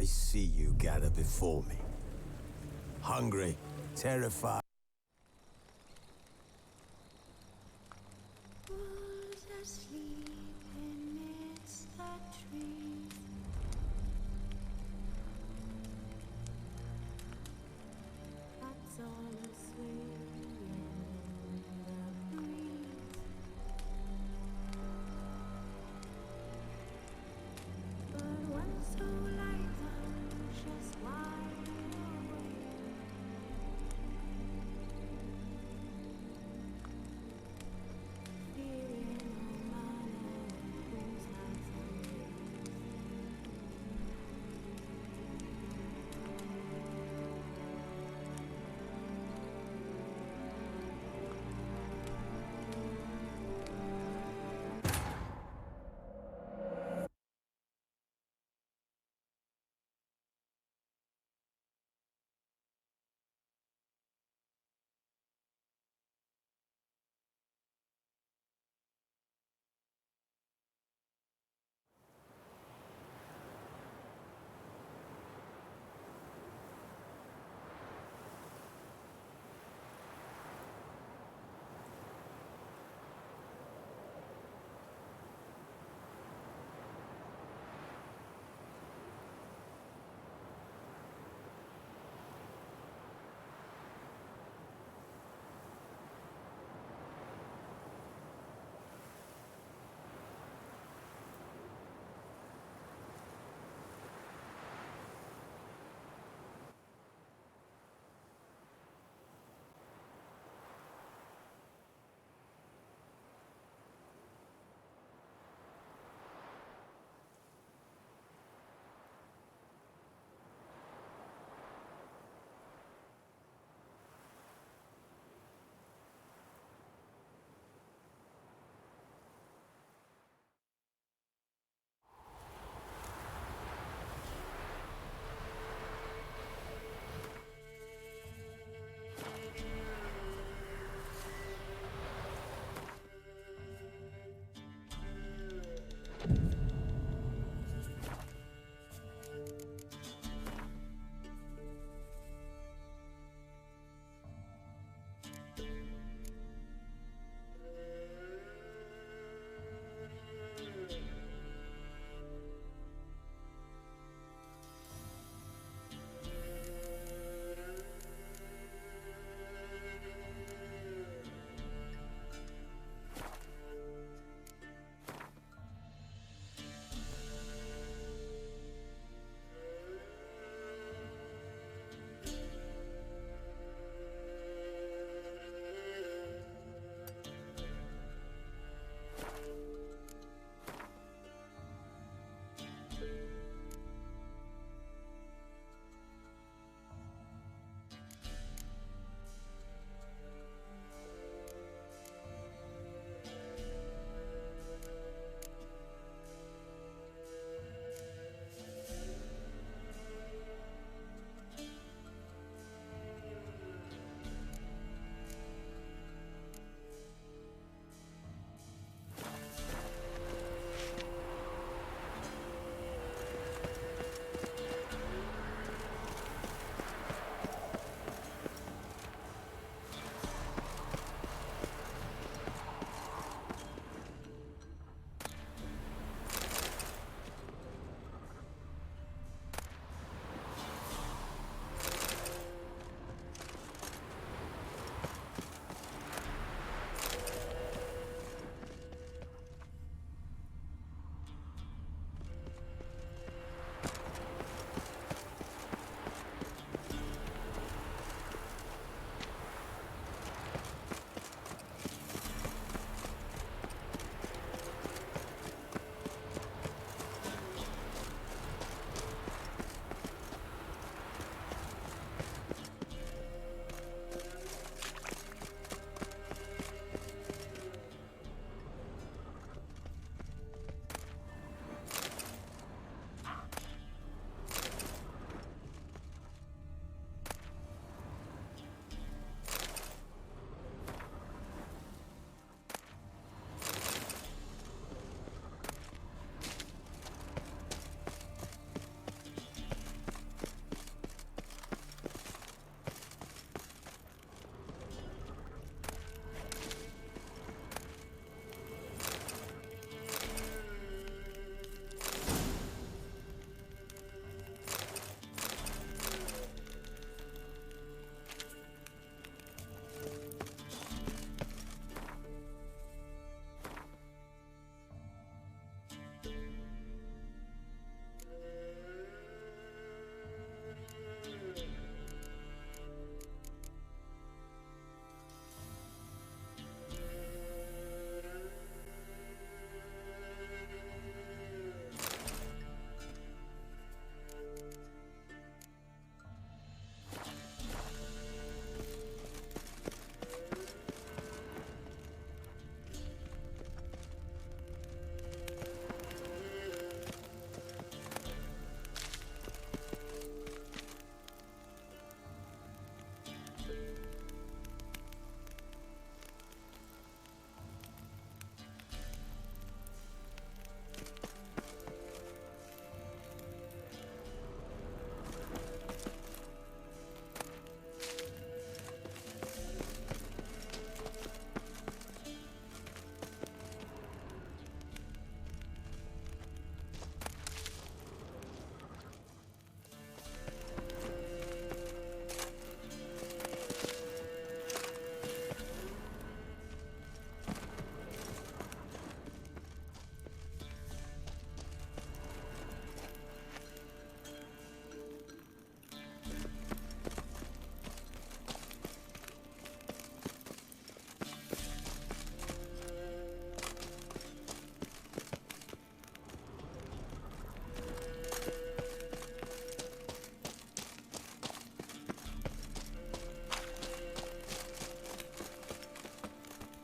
I see you gather before me. Hungry, terrified. Wolves asleep amidst the trees. Cats all swaying in the breeze. But one so light, anxious, wide awake.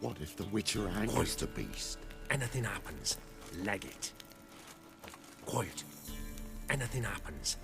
What if the Witcher angers the beast? Anything happens, leg it. Quiet. Anything happens.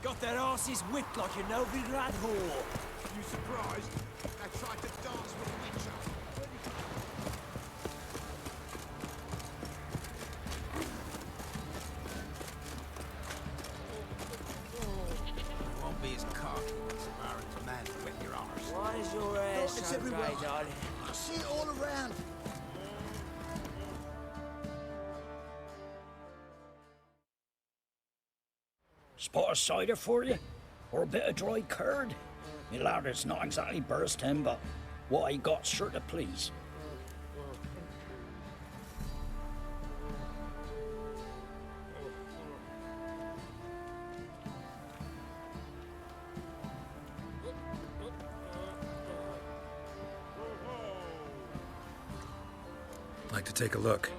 Got their asses whipped like a Novigrad whore. You surprised? They tried to dance with Witcher. Won't be as cocky as a bar of command to wet your arse. Why is your hair It's so everywhere. grey, darling? I see it all around. Spot of cider for you? Or a bit of dry curd? Me lad, it's not exactly bursting, but what I got sure to please. Like to take a look.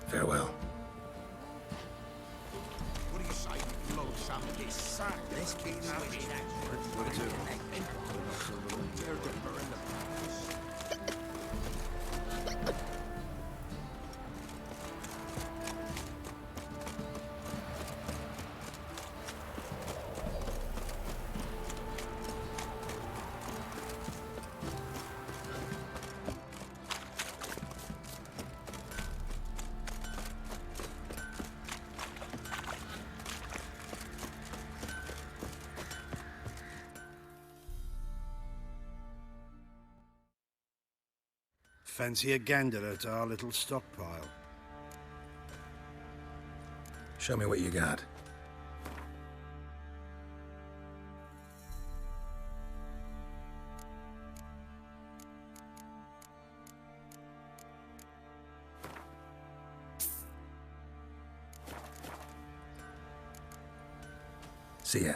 Farewell. What do you say, you blow some of this? Sack this kid switch. Fancy a gander at our little stockpile? Show me what you got. See ya.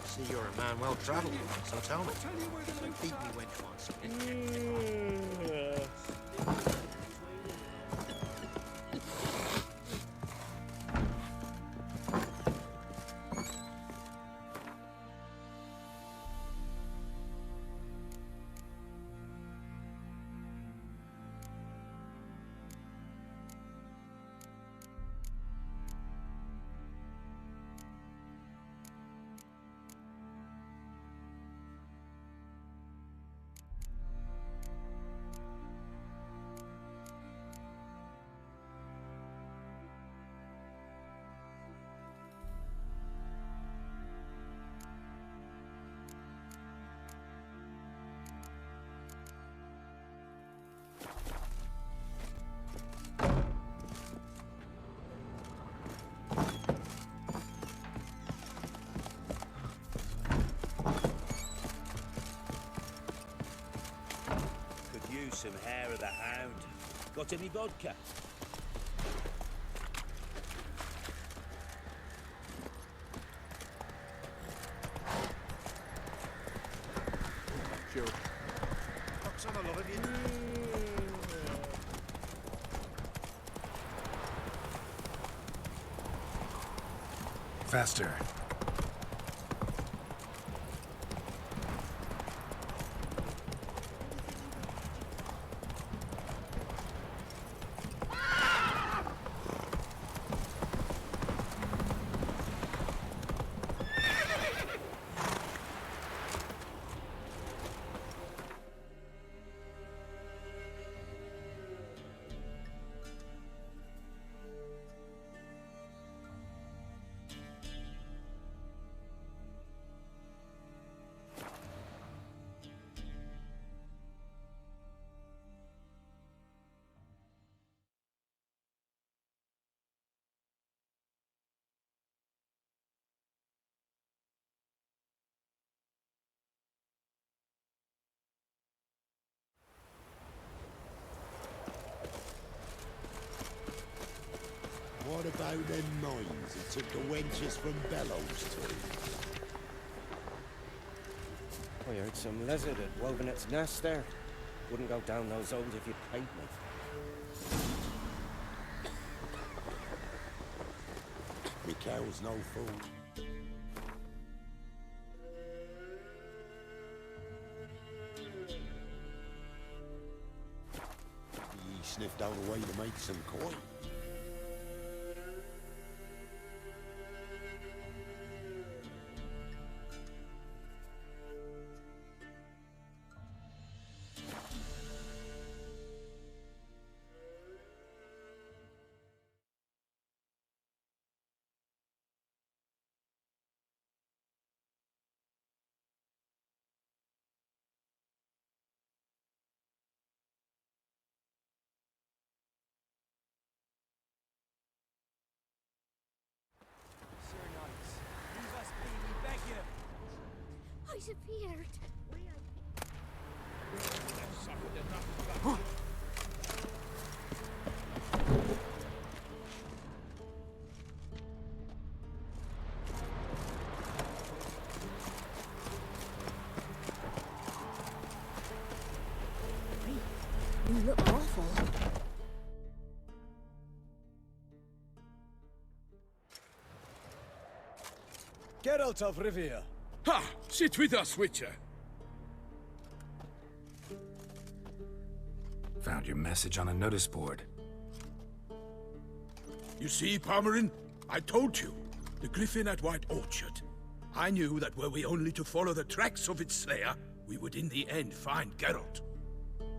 See, you're a man well travelled, so tell me. You beat me when once. some hair of the hound. Got any vodka? Sure. Box on a lot of you. Faster. What about them mines that took the wenches from Bellows to? I heard some lizard had woven its nest there. Wouldn't go down those zones if you paid me. Me cow's no fool. He sniffed out a way to make some coin. I disappeared. You look awful. Geralt of Rivia. Ha! Sit with us, Witcher. Found your message on a notice board. You see, Palmerin? I told you. The griffin at White Orchard. I knew that were we only to follow the tracks of its slayer, we would in the end find Geralt.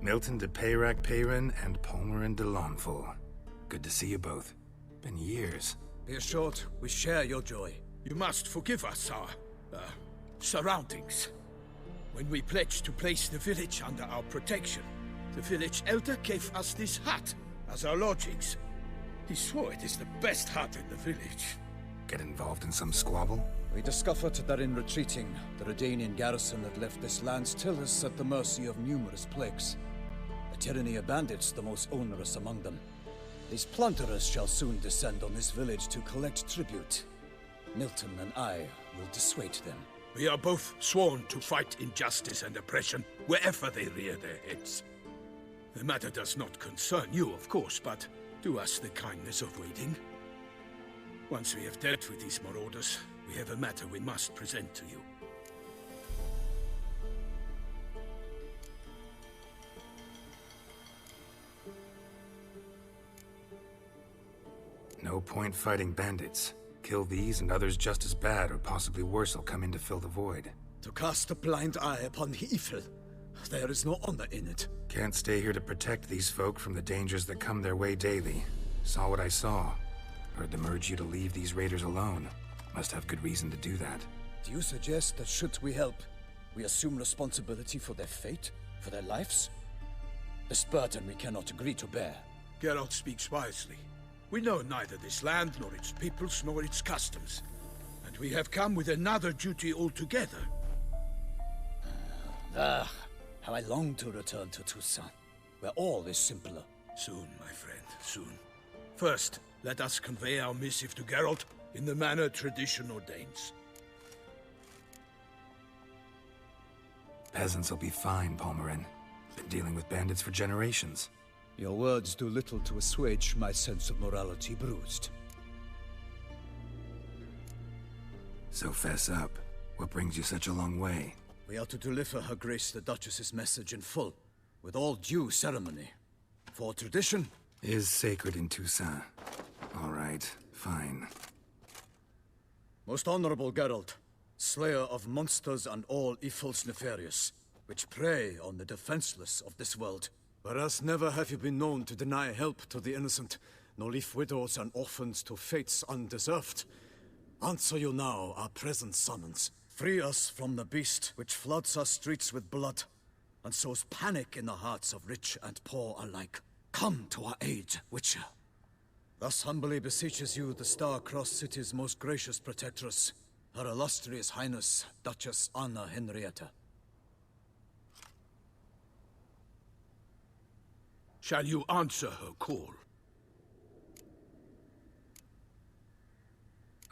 Milton de Peyrac Peyrin and Palmerin de Lawnful. Good to see you both. Been years. Be assured, we share your joy. You must forgive us our, surroundings. When we pledged to place the village under our protection, the village elder gave us this hut as our lodgings. He swore it is the best hut in the village. Get involved in some squabble? We discovered that in retreating, the Redanian garrison had left this land still is at the mercy of numerous plagues. A tyranny of bandits, the most onerous among them. These plunderers shall soon descend on this village to collect tribute. Milton and I will dissuade them. We are both sworn to fight injustice and oppression wherever they rear their heads. The matter does not concern you, of course, but do us the kindness of waiting. Once we have dealt with these marauders, we have a matter we must present to you. No point fighting bandits. Kill these and others just as bad or possibly worse will come in to fill the void. To cast a blind eye upon the evil. There is no honor in it. Can't stay here to protect these folk from the dangers that come their way daily. Saw what I saw. Heard them urge you to leave these raiders alone. Must have good reason to do that. Do you suggest that should we help, we assume responsibility for their fate, for their lives? This burden we cannot agree to bear. Geralt speaks wisely. We know neither this land, nor its peoples, nor its customs. And we have come with another duty altogether. How I long to return to Toussaint. where all is simpler. Soon, my friend, soon. First, let us convey our missive to Geralt in the manner tradition ordains. Peasants will be fine, Palmerin. Been dealing with bandits for generations. Your words do little to assuage my sense of morality bruised. So fess up. What brings you such a long way? We are to deliver Her Grace the Duchess's message in full, with all due ceremony. For tradition is sacred in Toussaint. All right, fine. Most honorable Geralt, slayer of monsters and all evils nefarious, which prey on the defenseless of this world. Whereas never have you been known to deny help to the innocent, nor leave widows and orphans to fates undeserved. Answer you now our present summons. Free us from the beast which floods our streets with blood, and sows panic in the hearts of rich and poor alike. Come to our aid, Witcher. Thus humbly beseeches you the Star-Crossed City's most gracious protectress, Her Illustrious Highness, Duchess Anna Henrietta. Shall you answer her call?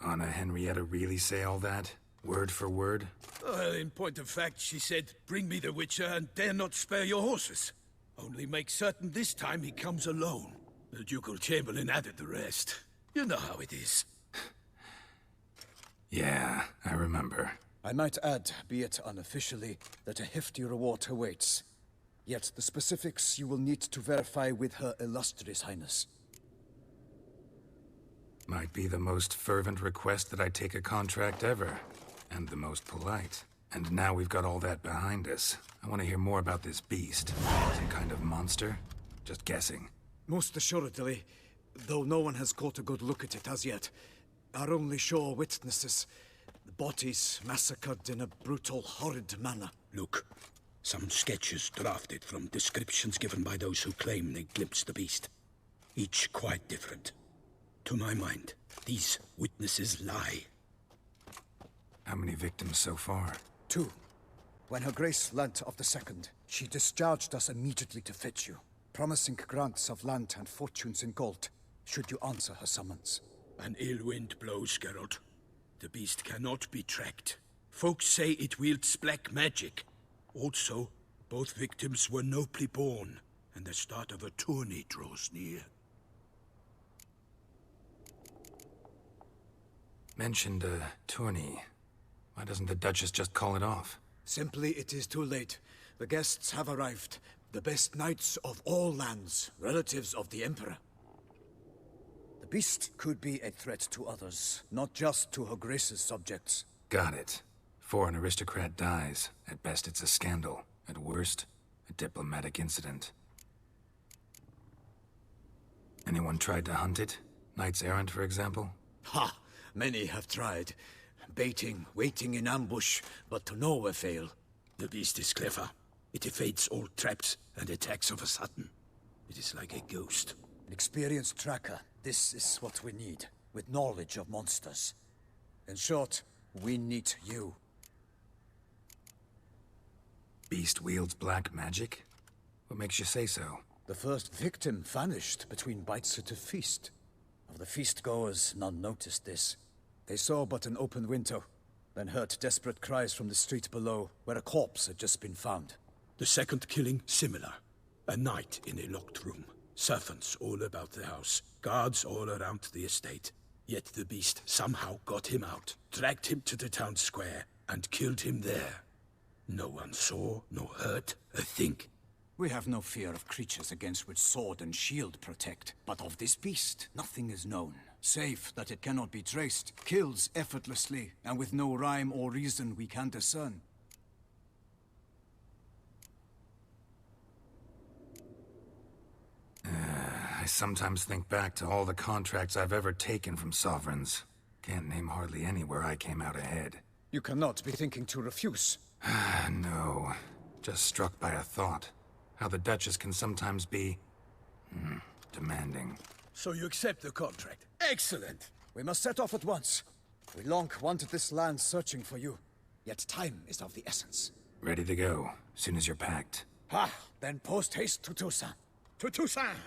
Anna Henrietta really say all that? Word for word? Well, in point of fact, she said, bring me the Witcher and dare not spare your horses. Only make certain this time he comes alone. The Ducal Chamberlain added the rest. You know how it is. Yeah, I remember. I might add, be it unofficially, that a hefty reward awaits. Yet the specifics you will need to verify with Her Illustrious Highness. Might be the most fervent request that I take a contract ever. And the most polite. And now we've got all that behind us. I want to hear more about this beast. Some kind of monster? Just guessing. Most assuredly, though no one has caught a good look at it as yet. Our only sure witnesses. The bodies massacred in a brutal, horrid manner. Look, some sketches drafted from descriptions given by those who claim they glimpsed the beast. Each quite different. To my mind, these witnesses lie. How many victims so far? 2. When Her Grace learnt of the second, she discharged us immediately to fetch you, promising grants of land and fortunes in gold, should you answer her summons. An ill wind blows, Geralt. The beast cannot be tracked. Folks say it wields black magic. Also, both victims were nobly born, and the start of a tourney draws near. Mentioned a tourney. Why doesn't the Duchess just call it off? Simply, it is too late. The guests have arrived. The best knights of all lands, relatives of the Emperor. The beast could be a threat to others, not just to Her Grace's subjects. Got it. Before an aristocrat dies, at best it's a scandal. At worst, a diplomatic incident. Anyone tried to hunt it? Knights errant, for example? Ha! Many have tried. Baiting, waiting in ambush, but to no avail. The beast is clever. It evades all traps and attacks of a sudden. It is like a ghost. An experienced tracker. This is what we need, with knowledge of monsters. In short, we need you. Beast wields black magic? What makes you say so? The first victim vanished between bites at a feast. Of the feast-goers, none noticed this. They saw but an open window, then heard desperate cries from the street below, where a corpse had just been found. The second killing, similar. A night in a locked room. Servants all about the house. Guards all around the estate. Yet the beast somehow got him out, dragged him to the town square, and killed him there. No one saw, nor heard a thing. We have no fear of creatures against which sword and shield protect. But of this beast, nothing is known. Save that it cannot be traced, kills effortlessly, and with no rhyme or reason we can discern. I sometimes think back to all the contracts I've ever taken from sovereigns. Can't name hardly any where I came out ahead. You cannot be thinking to refuse. No. Just struck by a thought. How the Duchess can sometimes be... demanding. So you accept the contract. Excellent! We must set off at once. We long wanted this land searching for you. Yet time is of the essence. Ready to go, soon as you're packed. Ah, then post haste to Toussaint. To Toussaint!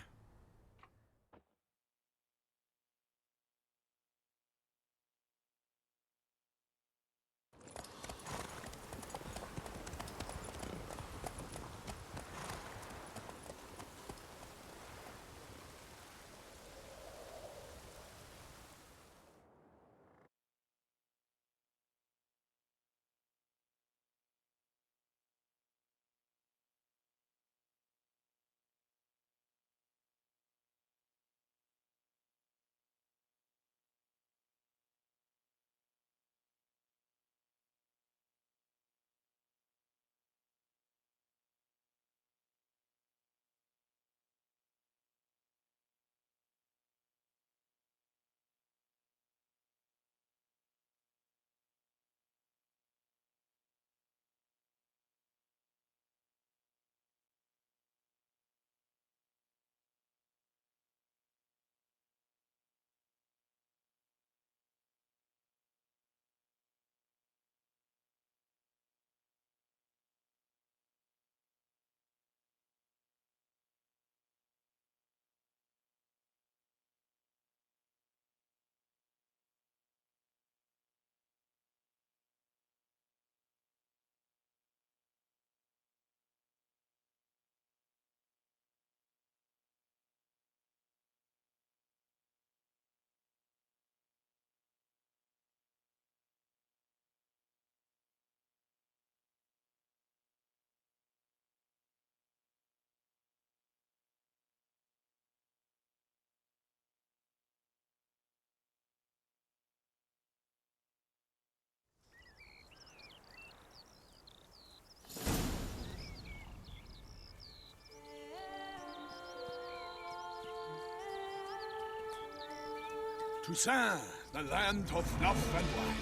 Toussaint, the land of love and wine.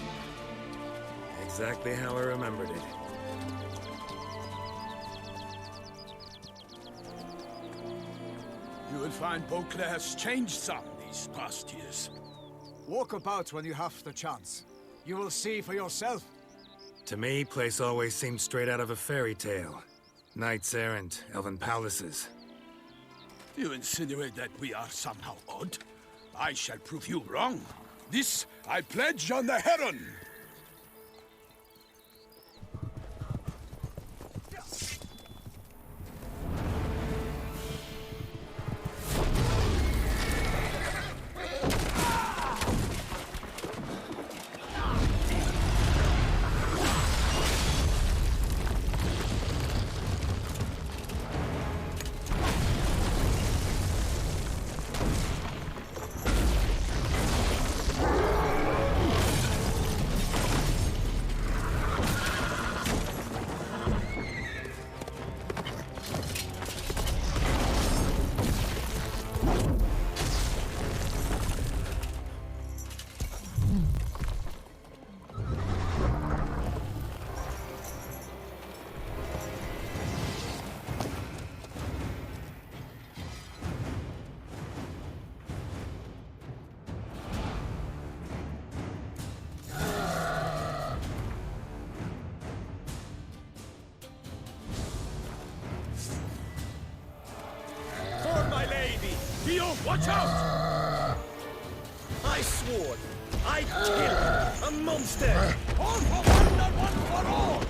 Exactly how I remembered it. You will find Beauclair's changed some these past years. Walk about when you have the chance. You will see for yourself. To me, place always seemed straight out of a fairy tale. Knights errant, elven palaces. You insinuate that we are somehow odd? I shall prove you wrong. This I pledge on the Heron! Watch out! I swore I'd kill a monster! All for one and one for all!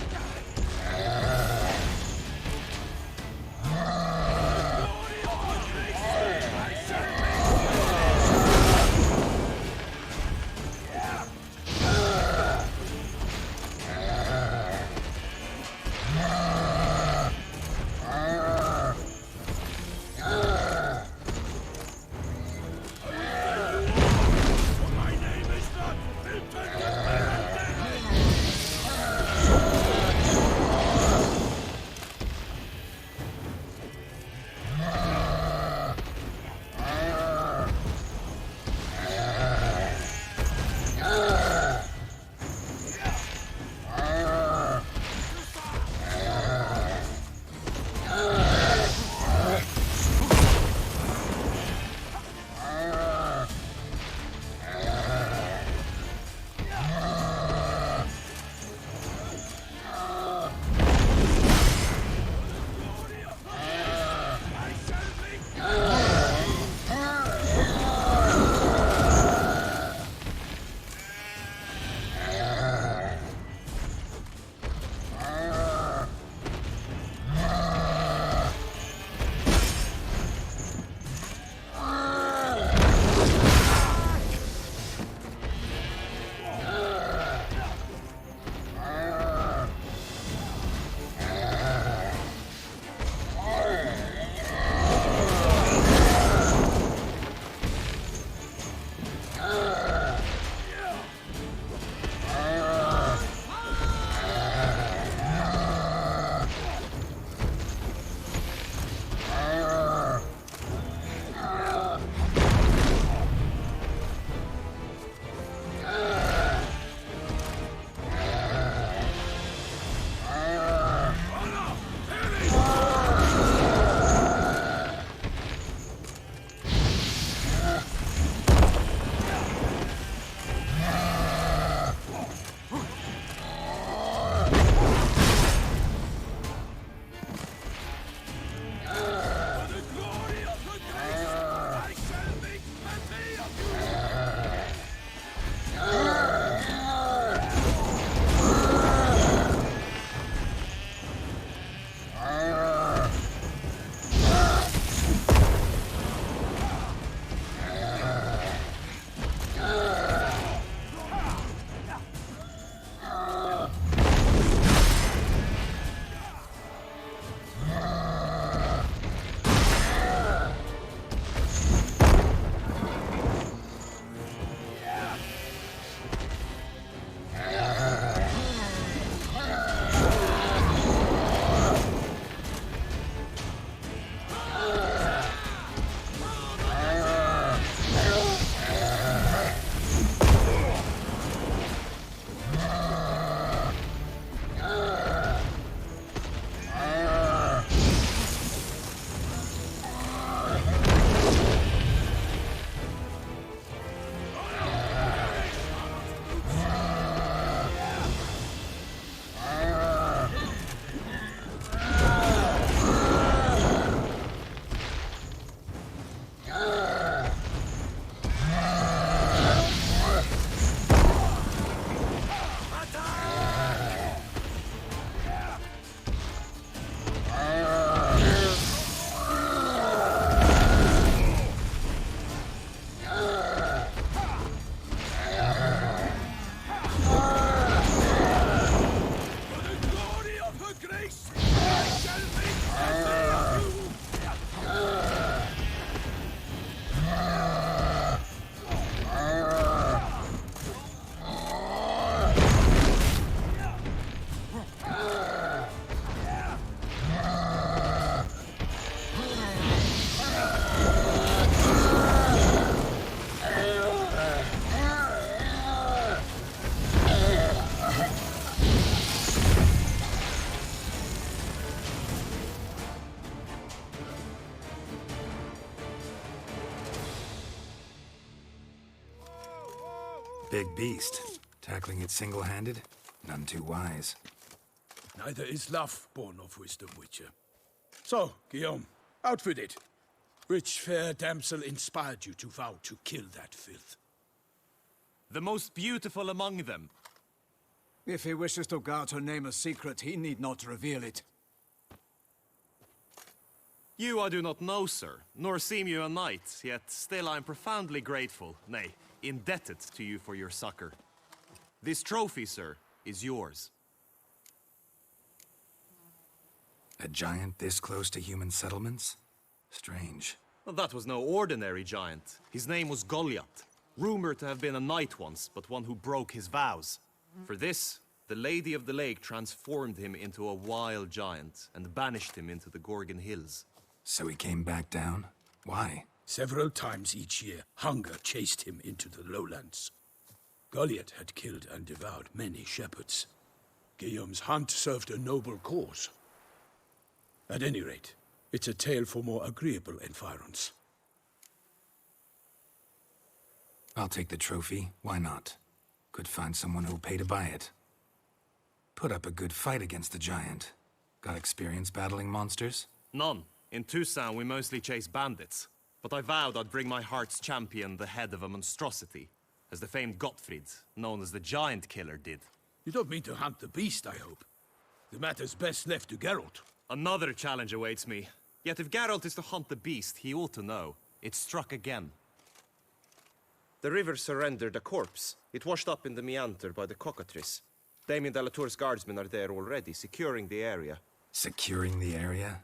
big beast. Tackling it single-handed? None too wise. Neither is love born of wisdom, Witcher. So, Guillaume, out with it. Which fair damsel inspired you to vow to kill that filth? The most beautiful among them. If he wishes to guard her name a secret, he need not reveal it. You I do not know, sir, nor seem you a knight, yet still I am profoundly grateful, nay, indebted to you for your succor. This trophy, sir, is yours. A giant this close to human settlements? Strange. Well, that was no ordinary giant. His name was Goliath, rumored to have been a knight once, but one who broke his vows. For this, the Lady of the Lake transformed him into a wild giant and banished him into the Gorgon Hills. So he came back down? Why? Several times each year, hunger chased him into the lowlands. Goliath had killed and devoured many shepherds. Guillaume's hunt served a noble cause. At any rate, it's a tale for more agreeable environs. I'll take the trophy. Why not? Could find someone who'll pay to buy it. Put up a good fight against the giant. Got experience battling monsters? None. In Toussaint, we mostly chase bandits. But I vowed I'd bring my heart's champion the head of a monstrosity, as the famed Gottfried, known as the Giant Killer, did. You don't mean to hunt the beast, I hope. The matter's best left to Geralt. Another challenge awaits me. Yet if Geralt is to hunt the beast, he ought to know. It struck again. The river surrendered a corpse. It washed up in the meander by the cockatrice. Damien de la Tour's guardsmen are there already, securing the area. Securing the area?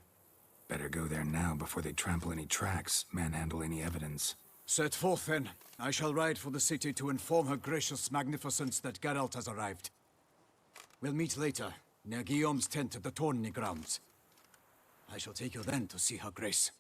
Better go there now before they trample any tracks, manhandle any evidence. Set forth, then. I shall ride for the city to inform her gracious magnificence that Geralt has arrived. We'll meet later, near Guillaume's tent at the tourney grounds. I shall take you then to see her grace.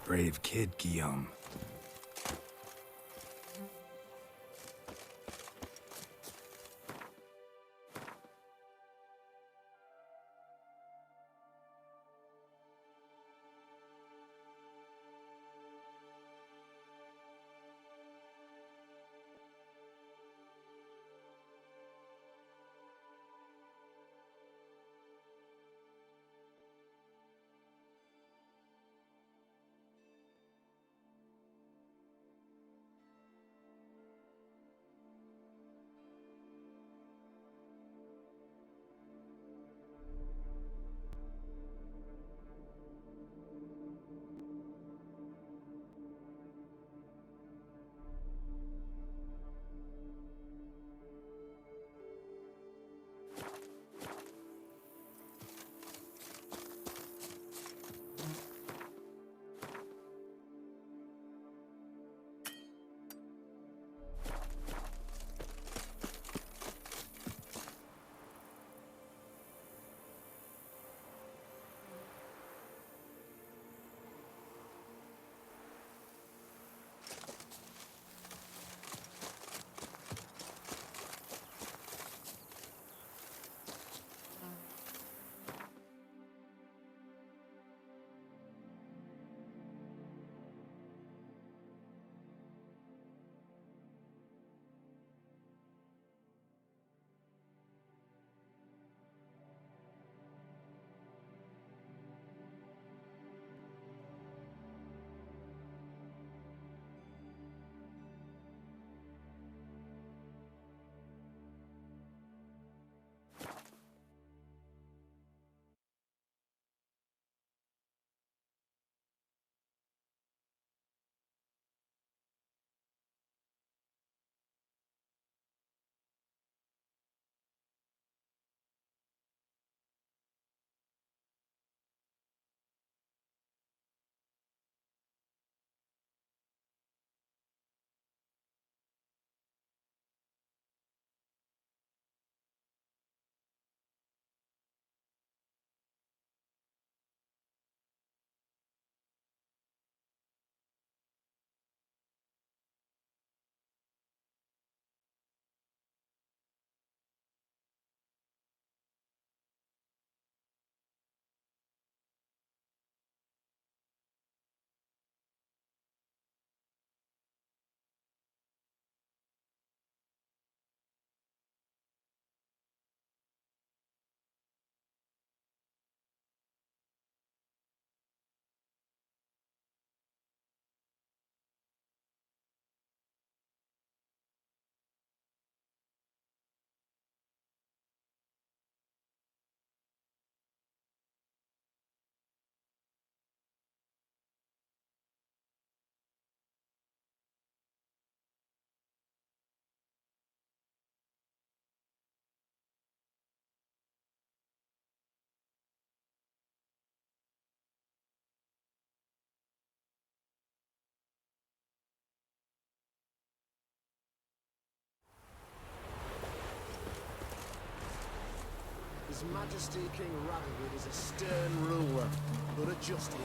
Brave kid, Guillaume. Majesty King Radovid is a stern ruler, but a just one.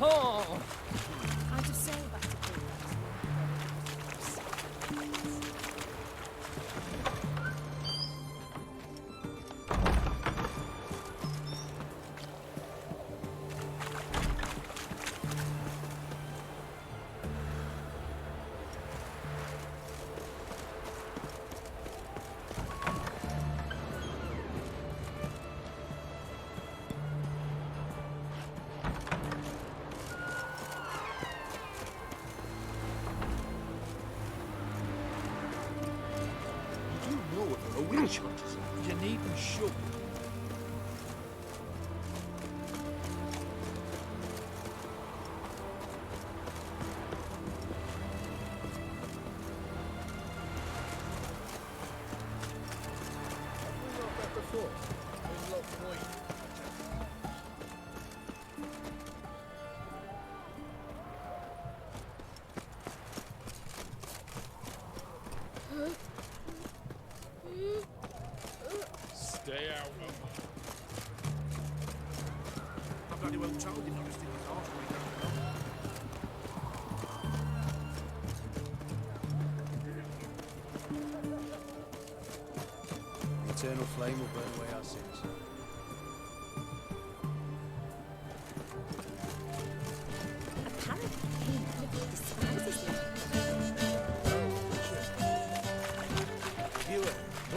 Oh! I just say back to Witch hunters. You needn't shoot. Stay out of it. I bloody well told you not to stick his arse where he don't belong. The eternal flame will burn away our sins. apparently he never despises me.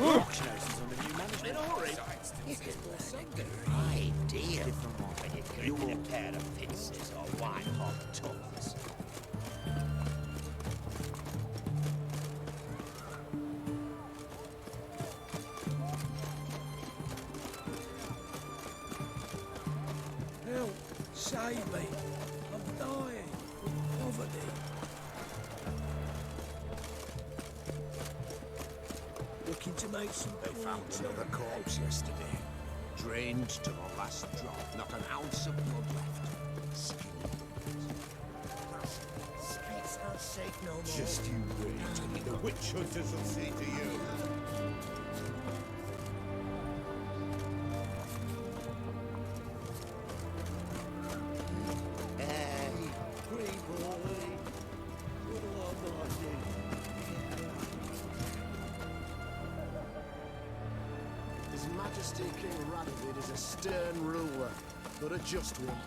Auction houses under new management. You can Idea. When you get a pair of pincers or white-hot tongues. Help! Save me! I'm dying with poverty. Looking to make some. They found another corpse yesterday. Drained to the last drop. Not an ounce of blood left. Skin. Streets aren't safe no more. Just you wait. The witch hunters will see to you. Hey, free boy. What do I do? His Majesty King Radovid is a stern ruler, but a just one.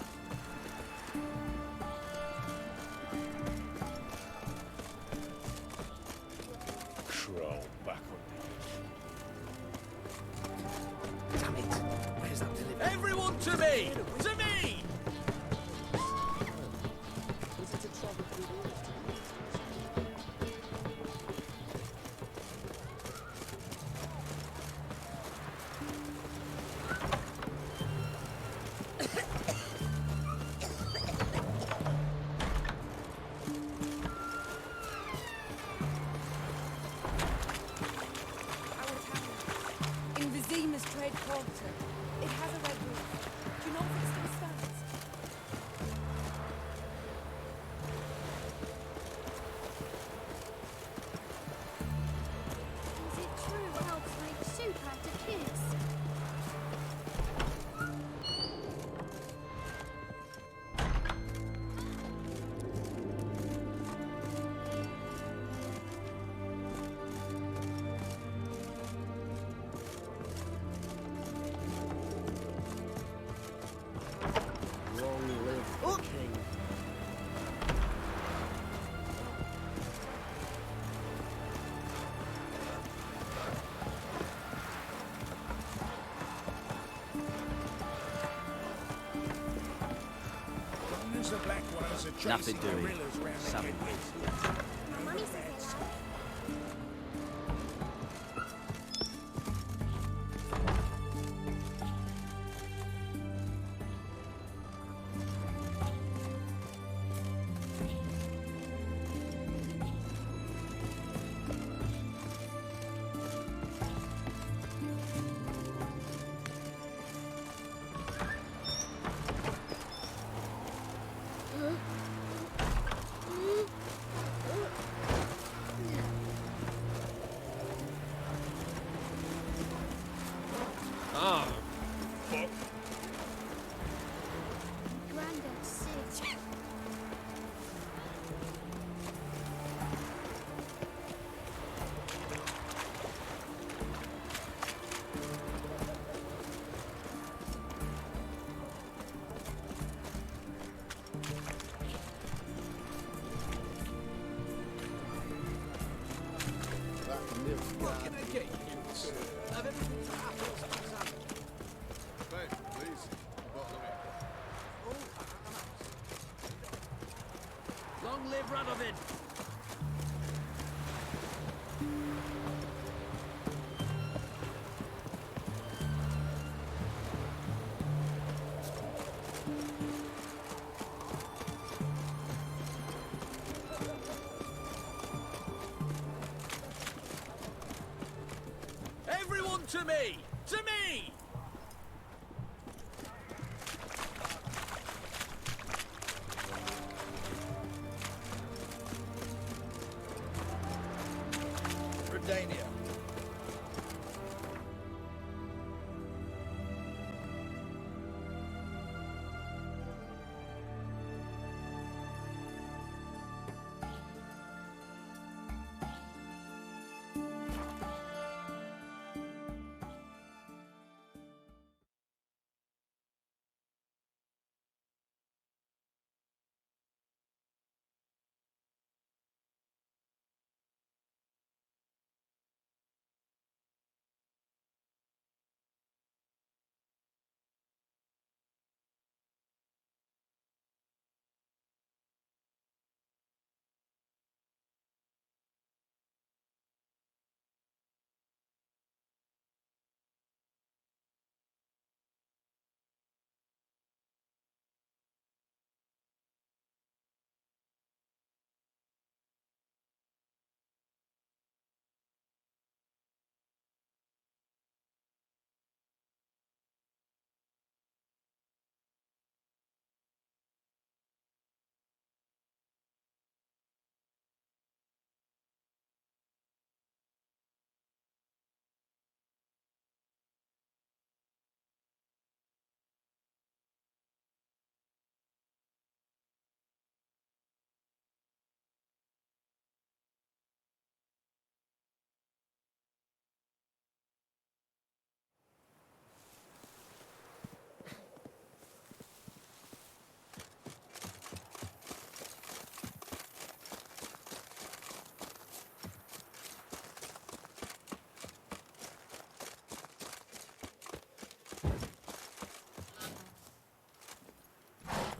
Crawl back under Damn it! Where's that delivery? Everyone to me! To me! Was it a trouble through the earth? Our town. In Vizima's trade quarter. It has a red roof. Do you know if it still stands? Is it true elves make soup out of kids? Long live the king. There's the black ones are Nothing chasing doing. gorillas round the Something. gateway. Mummy says they love. What can I get you, sir? Have anything for apples and sandwiches? Ben, please. Bottle of Long live Radovid! Everyone to me! To me! Redania.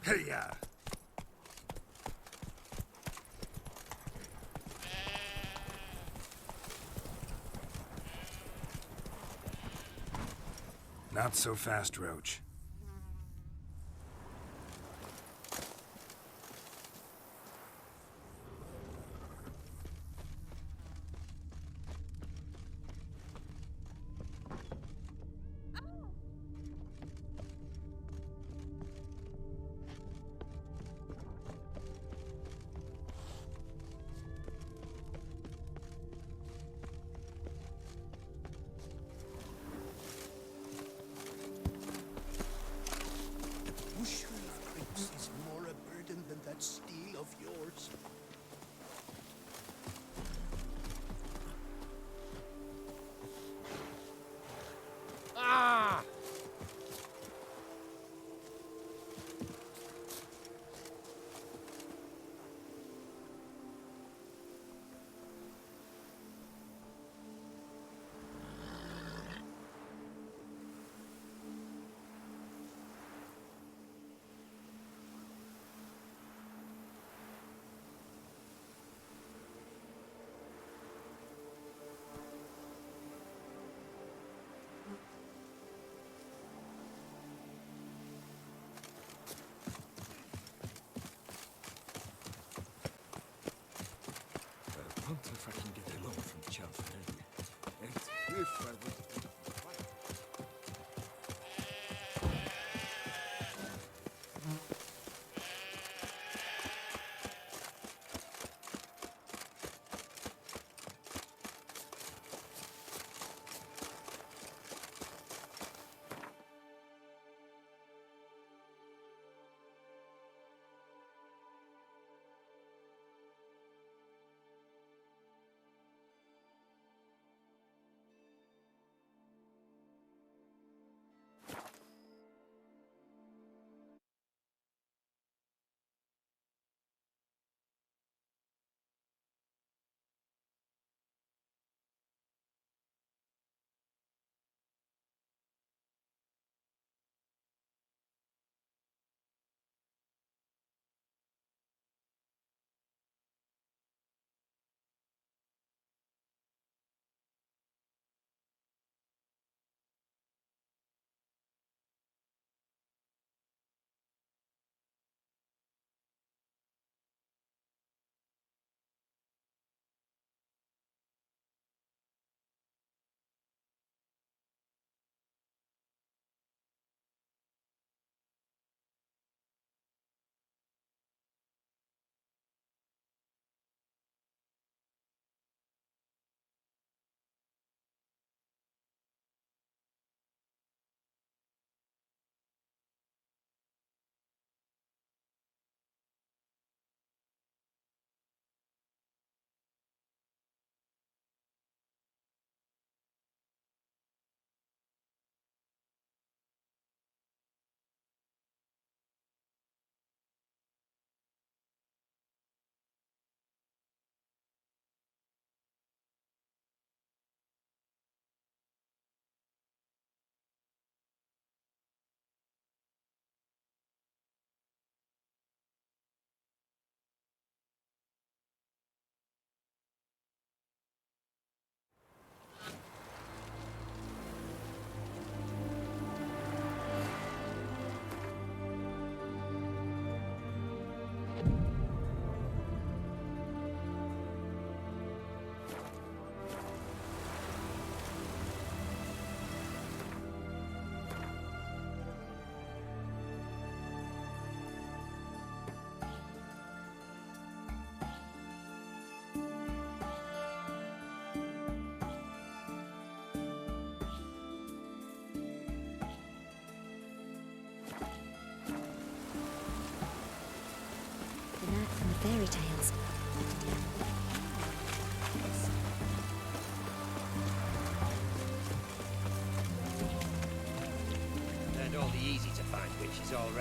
Hey-ya! Not so fast, Roach.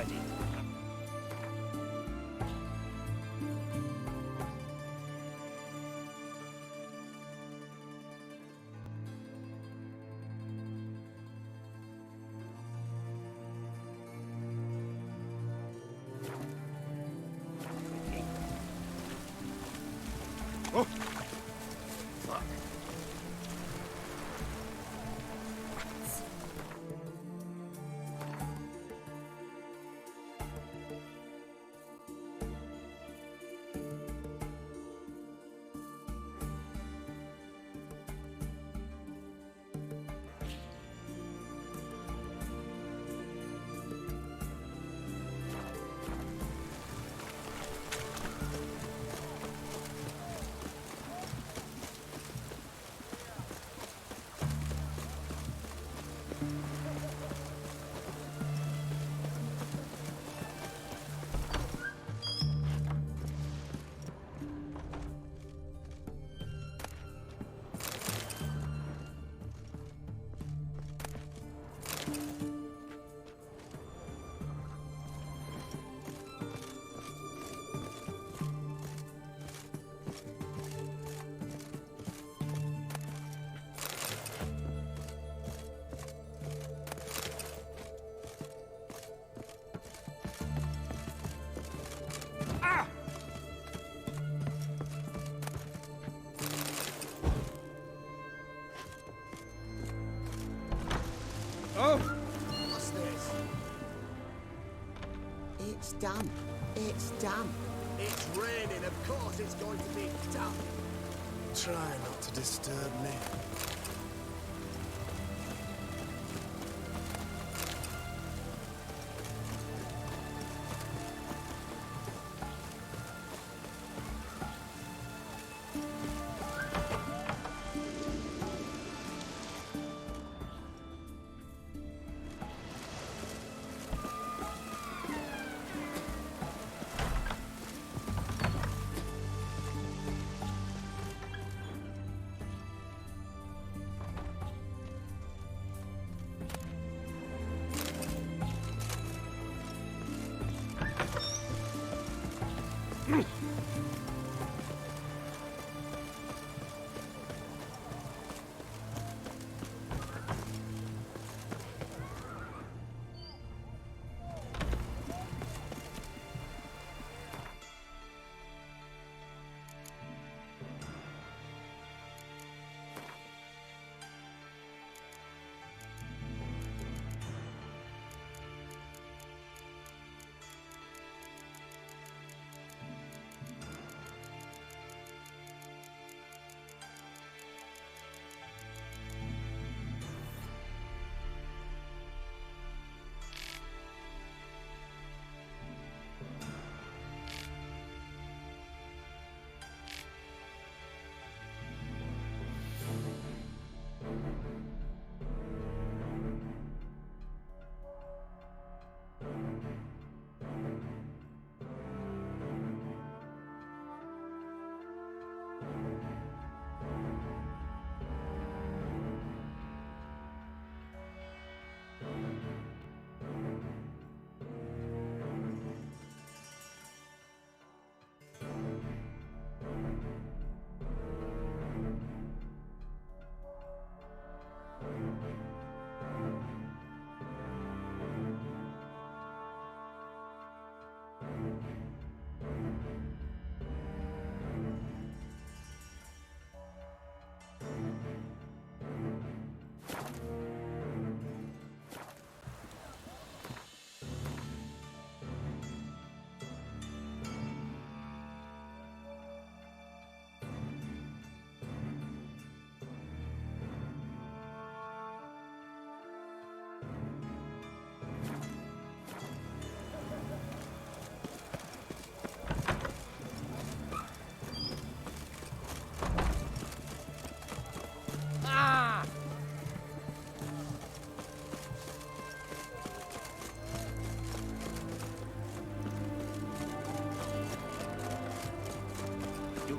ready. Oh! Oh! What's this? It's damp. It's damp. It's raining, of course it's going to be damp. Try not to disturb me.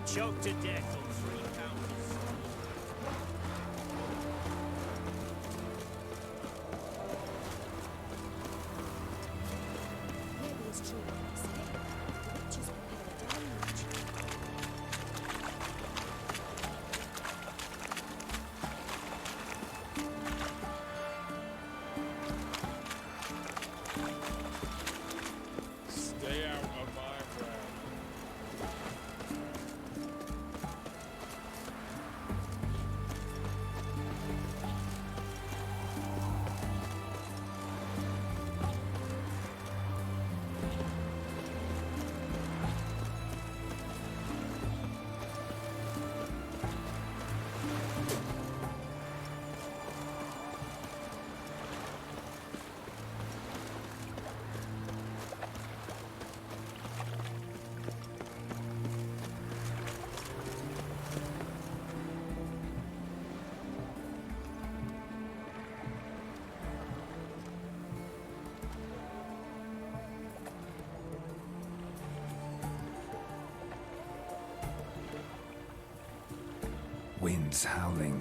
Choked to death on 3 pounds. is true what they say. The witches prepare a deluge. Stay out of my ground. Winds howling.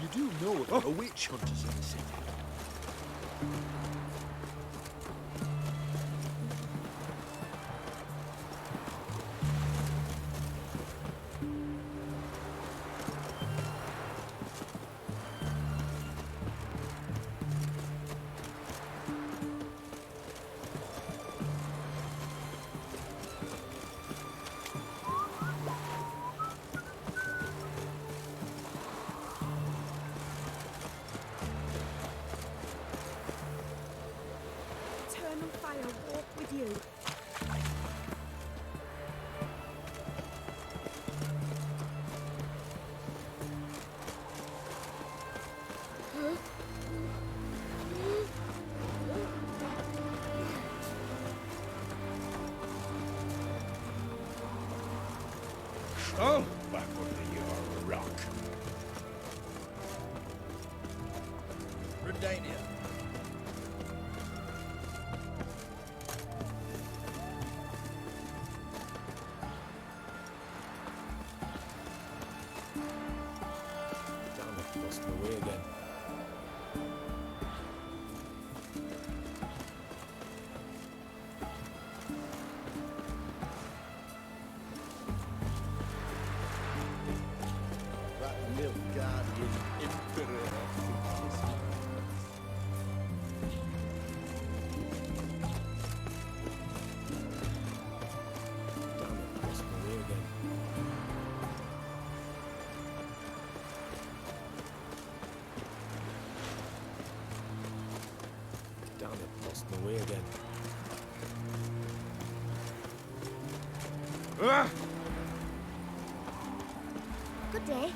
You do know there are witch hunters in the city. Eternal fire walk with you. Oh, back under your rock. Redania. Damn it, lost my way again. That Nilfgaardian emperor. Damn it, lost my way again. Damn it, lost my way again. Good day.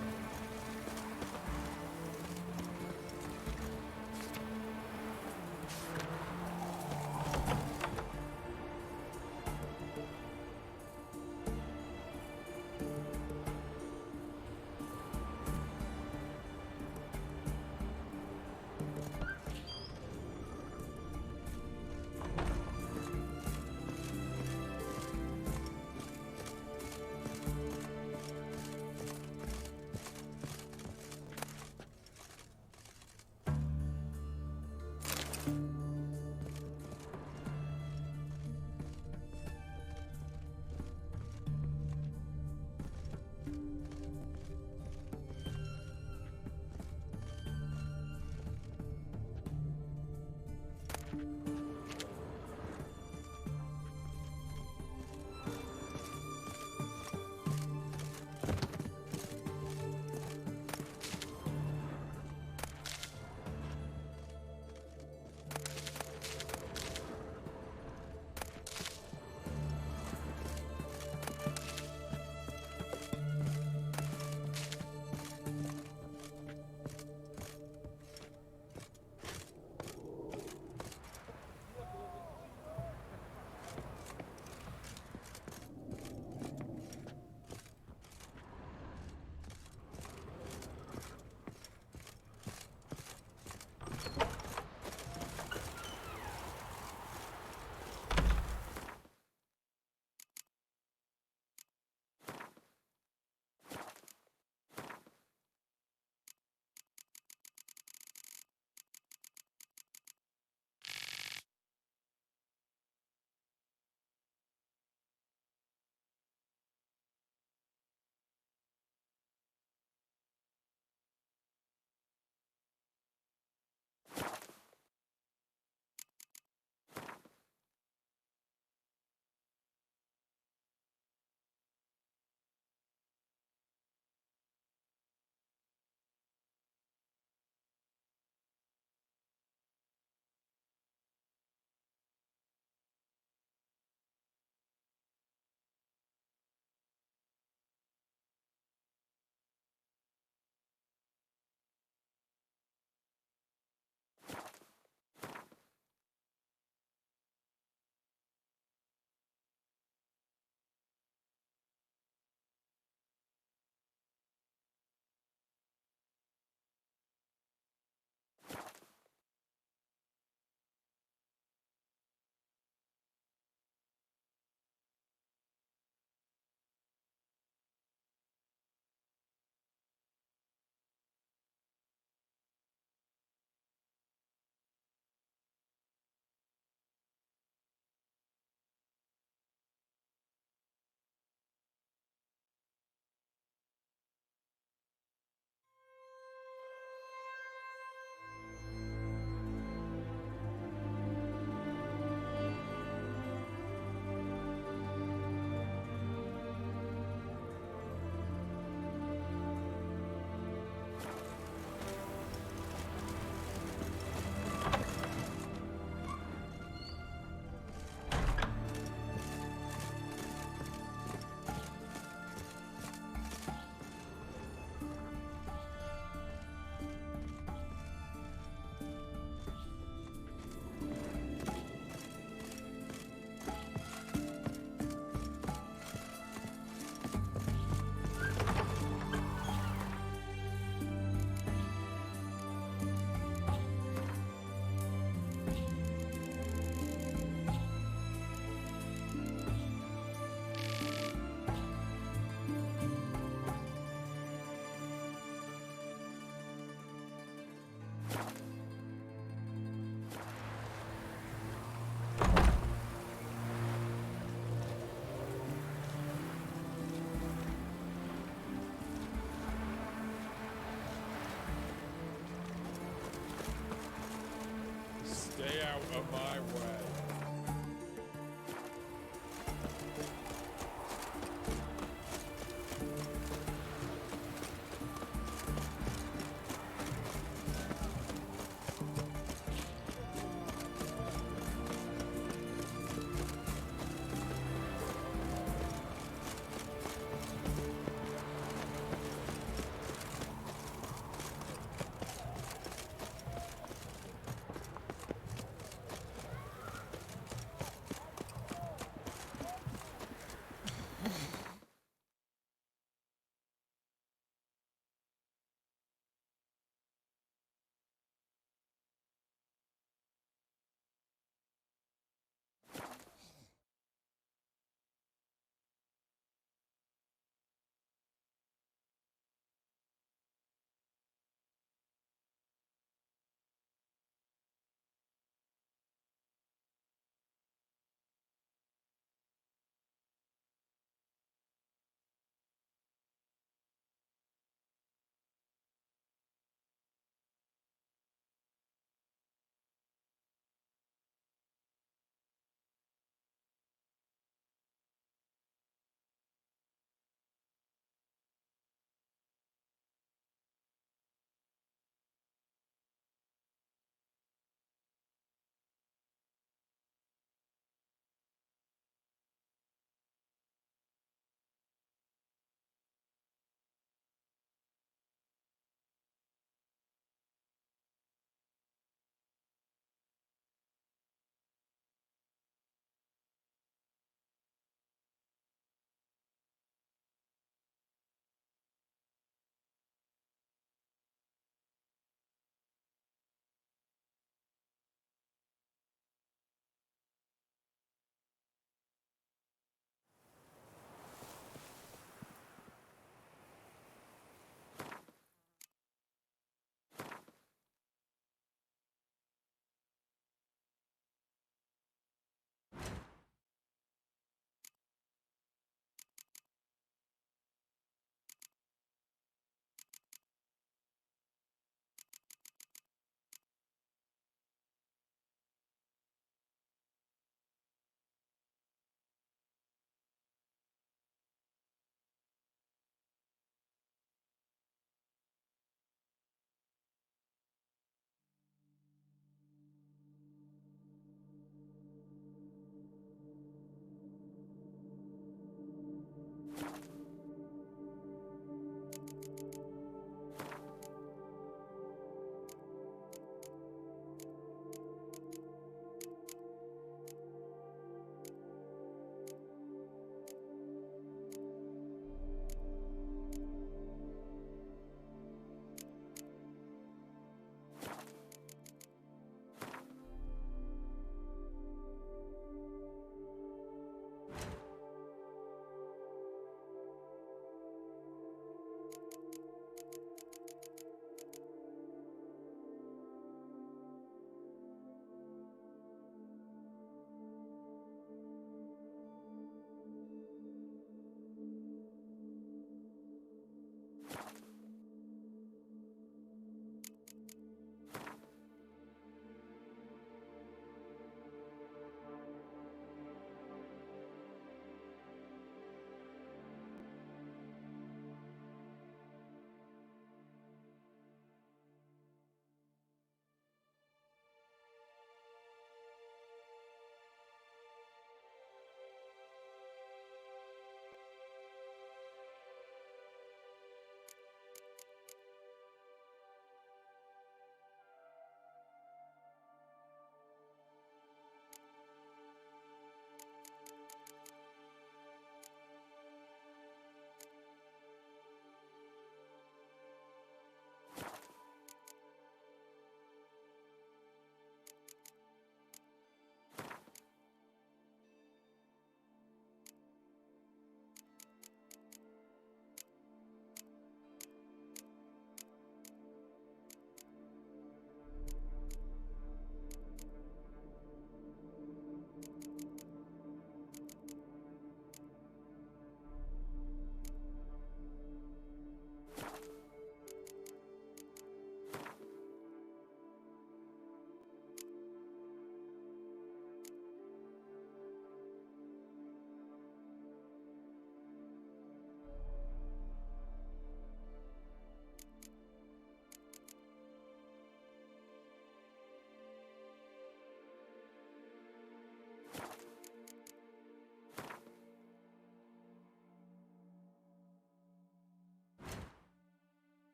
Stay out of my way.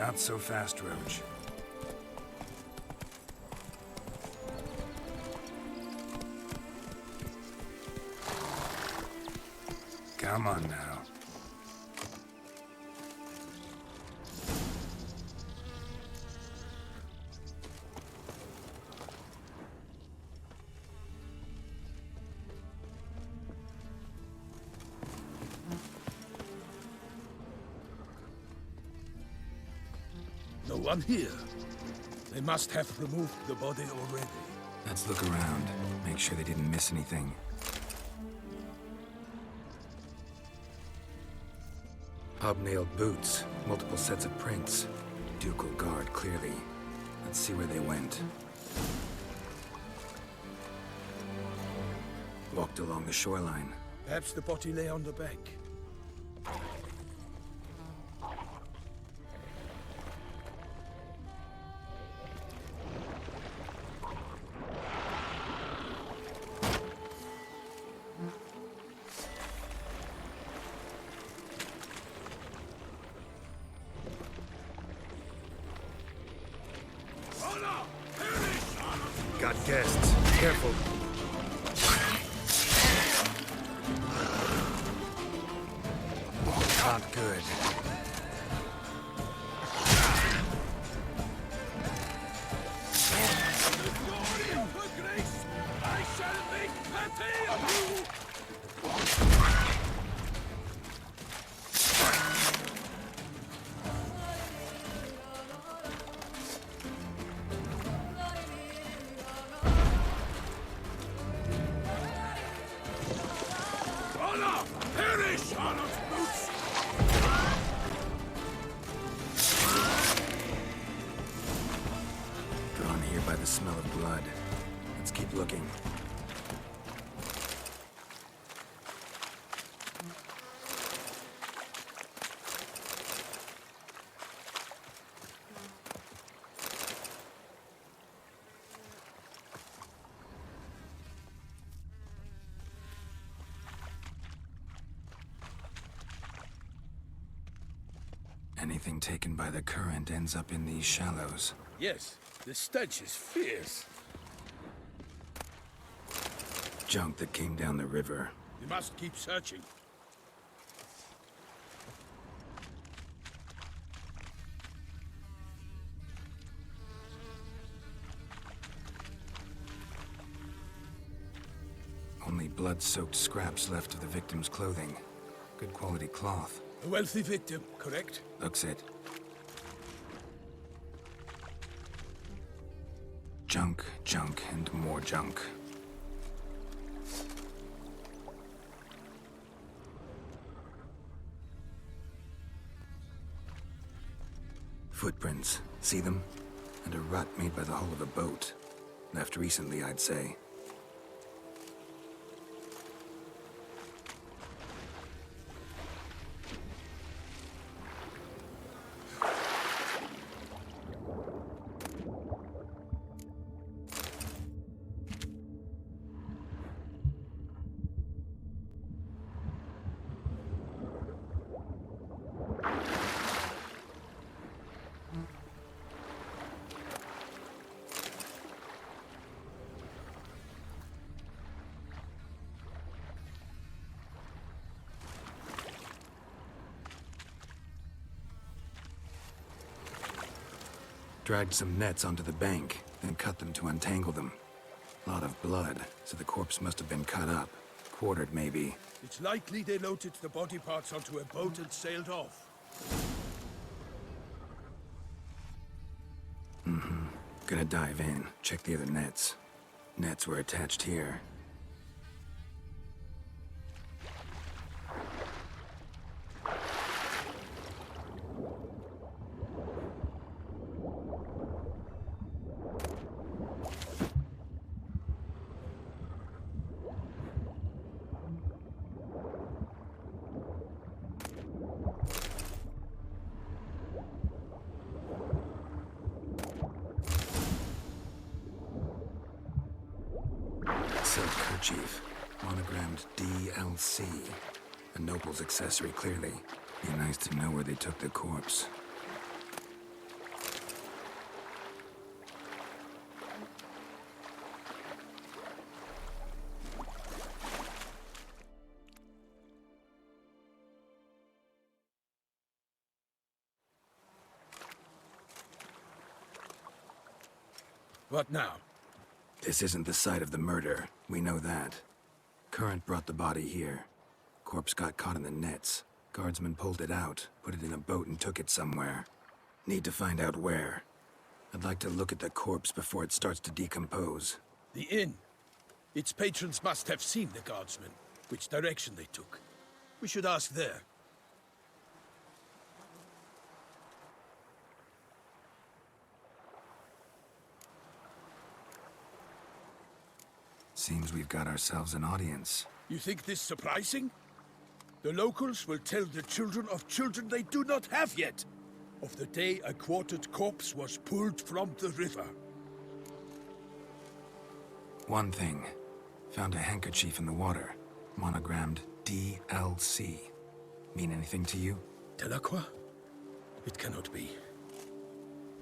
Not so fast, Roach. Come on now. No one here. They must have removed the body already. Let's look around. Make sure they didn't miss anything. Hobnailed boots, multiple sets of prints. Ducal guard, clearly. Let's see where they went. Walked along the shoreline. Perhaps the body lay on the bank. Got guests. Careful. Not good. I shall make plenty of you! Honor! Perish, honor's boots! Drawn here by the smell of blood. Let's keep looking. Anything taken by the current ends up in these shallows. Yes, the stench is fierce. Junk that came down the river. We must keep searching. Only blood-soaked scraps left of the victim's clothing. Good quality cloth. A wealthy victim, correct? Looks it. Junk, junk, and more junk. Footprints. See them? And a rut made by the hull of a boat. Left recently, I'd say. Dragged some nets onto the bank, then cut them to untangle them. Lot of blood, so the corpse must have been cut up. Quartered, maybe. It's likely they loaded the body parts onto a boat and sailed off. Mm-hmm. Gonna dive in, check the other nets. Nets were attached here. Silk kerchief, monogrammed DLC. A noble's accessory, clearly. Be nice to know where they took the corpse. What now? This isn't the site of the murder. We know that. Current brought the body here. Corpse got caught in the nets. Guardsmen pulled it out, put it in a boat and took it somewhere. Need to find out where. I'd like to look at the corpse before it starts to decompose. The inn. Its patrons must have seen the guardsmen, which direction they took. We should ask there. Seems we've got ourselves an audience. You think this surprising? The locals will tell the children of children they do not have yet, of the day a quartered corpse was pulled from the river. One thing. Found a handkerchief in the water. Monogrammed DLC. Mean anything to you? Delacroix? It cannot be.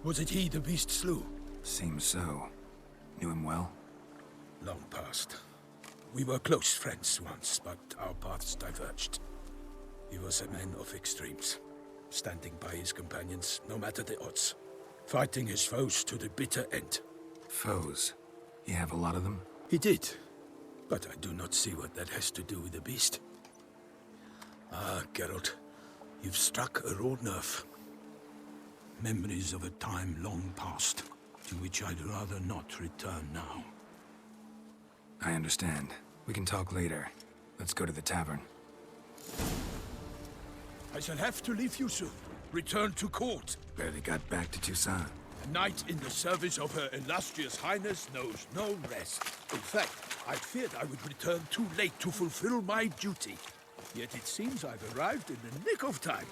Was it he the beast slew? Seems so. Knew him well? Long past. We were close friends once, but our paths diverged. He was a man of extremes, standing by his companions, no matter the odds. Fighting his foes to the bitter end. Foes? You have a lot of them? He did. But I do not see what that has to do with the beast. Ah, Geralt, you've struck a raw nerve. Memories of a time long past, to which I'd rather not return now. I understand. We can talk later. Let's go to the tavern. I shall have to leave you soon. Return to court. Barely got back to Toussaint. A knight in the service of Her Illustrious Highness knows no rest. In fact, I feared I would return too late to fulfill my duty. Yet it seems I've arrived in the nick of time.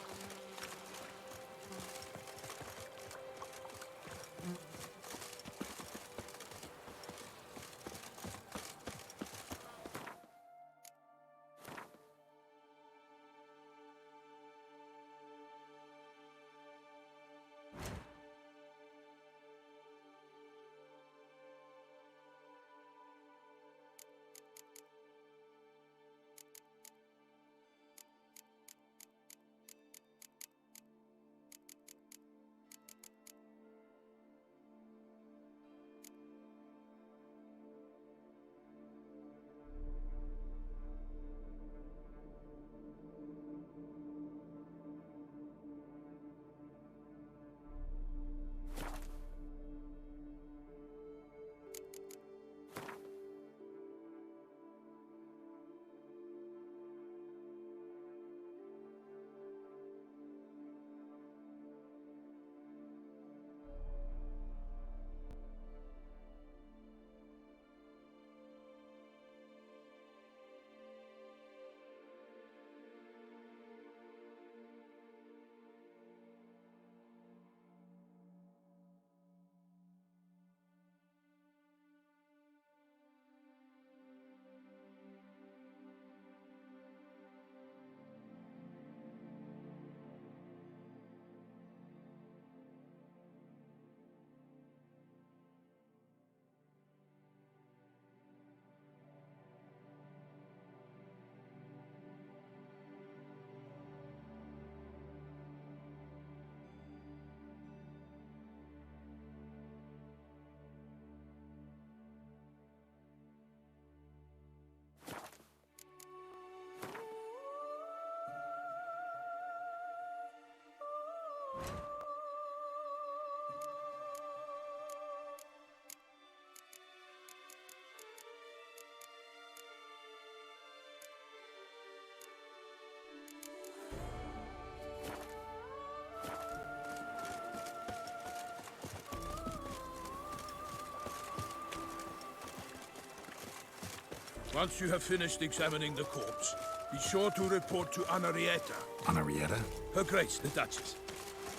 Once you have finished examining the corpse, be sure to report to Anarietta. Anarietta? Her Grace, the Duchess.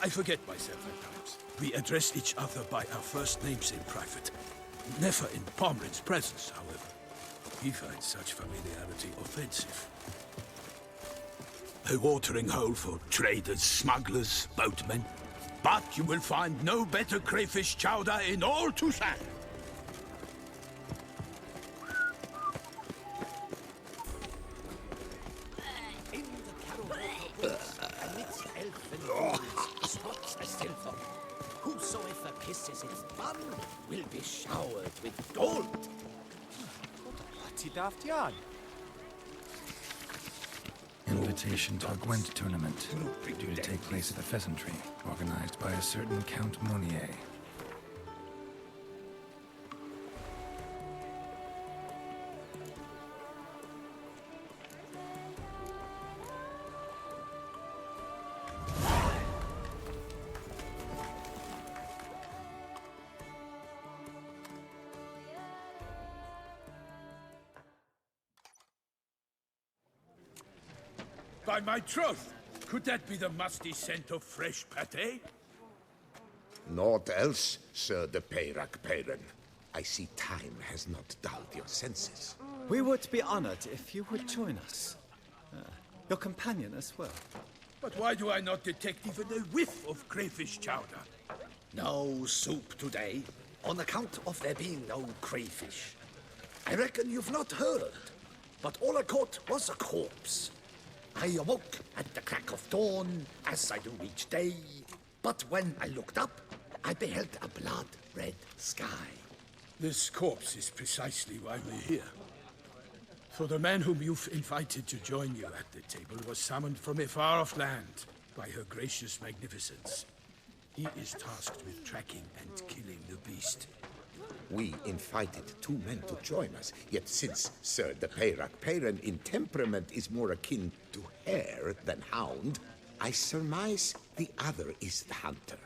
I forget myself at times. We address each other by our first names in private. Never in Pomrin's presence, however. He finds such familiarity offensive. A watering hole for traders, smugglers, boatmen. But you will find no better crayfish chowder in all Toussaint. Whosoever kisses its bun will be showered with gold. Ti daft yan? Invitation to a Gwent tournament, due to take place at the Pheasantry, organized by a certain Count Monnier. By my troth, could that be the musty scent of fresh pâté? Naught else, Sir de Peyrac Peyren. I see time has not dulled your senses. We would be honored if you would join us. Your companion as well. But why do I not detect even a whiff of crayfish chowder? No soup today, on account of there being no crayfish. I reckon you've not heard, but all I caught was a corpse. I awoke at the crack of dawn, as I do each day. But when I looked up, I beheld a blood-red sky. This corpse is precisely why we're here. For the man whom you've invited to join you at the table was summoned from a far-off land by her gracious magnificence. He is tasked with tracking and killing the beast. We invited two men to join us, yet since Sir de Peyrac Peyren in temperament is more akin to hare than hound, I surmise the other is the hunter.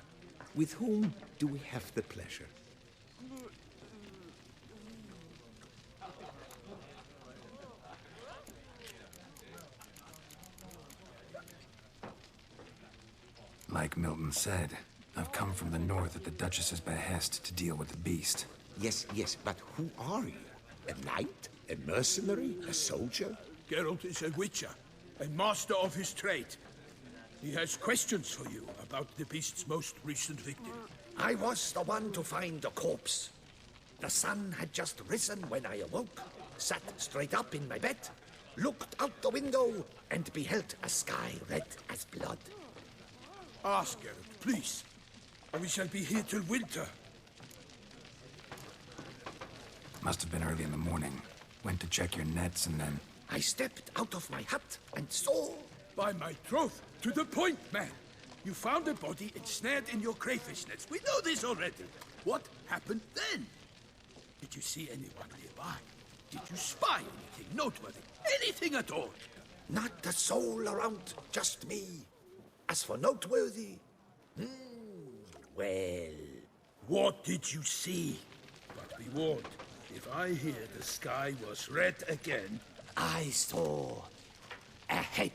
With whom do we have the pleasure? Like Milton said, I've come from the north at the Duchess's behest to deal with the beast. Yes, but who are you? A knight? A mercenary? A soldier? Geralt is a witcher, a master of his trade. He has questions for you about the beast's most recent victim. I was the one to find the corpse. The sun had just risen when I awoke, sat straight up in my bed, looked out the window, and beheld a sky red as blood. Ask Geralt, please, or we shall be here till winter. Must have been early in the morning. Went to check your nets and then... I stepped out of my hut and saw... By my troth, to the point, man. You found a body ensnared in your crayfish nets. We know this already. What happened then? Did you see anyone nearby? Did you spy anything noteworthy? Anything at all? Not a soul around, just me. As for noteworthy... well... What did you see? But be warned, if I hear the sky was red again... I saw a head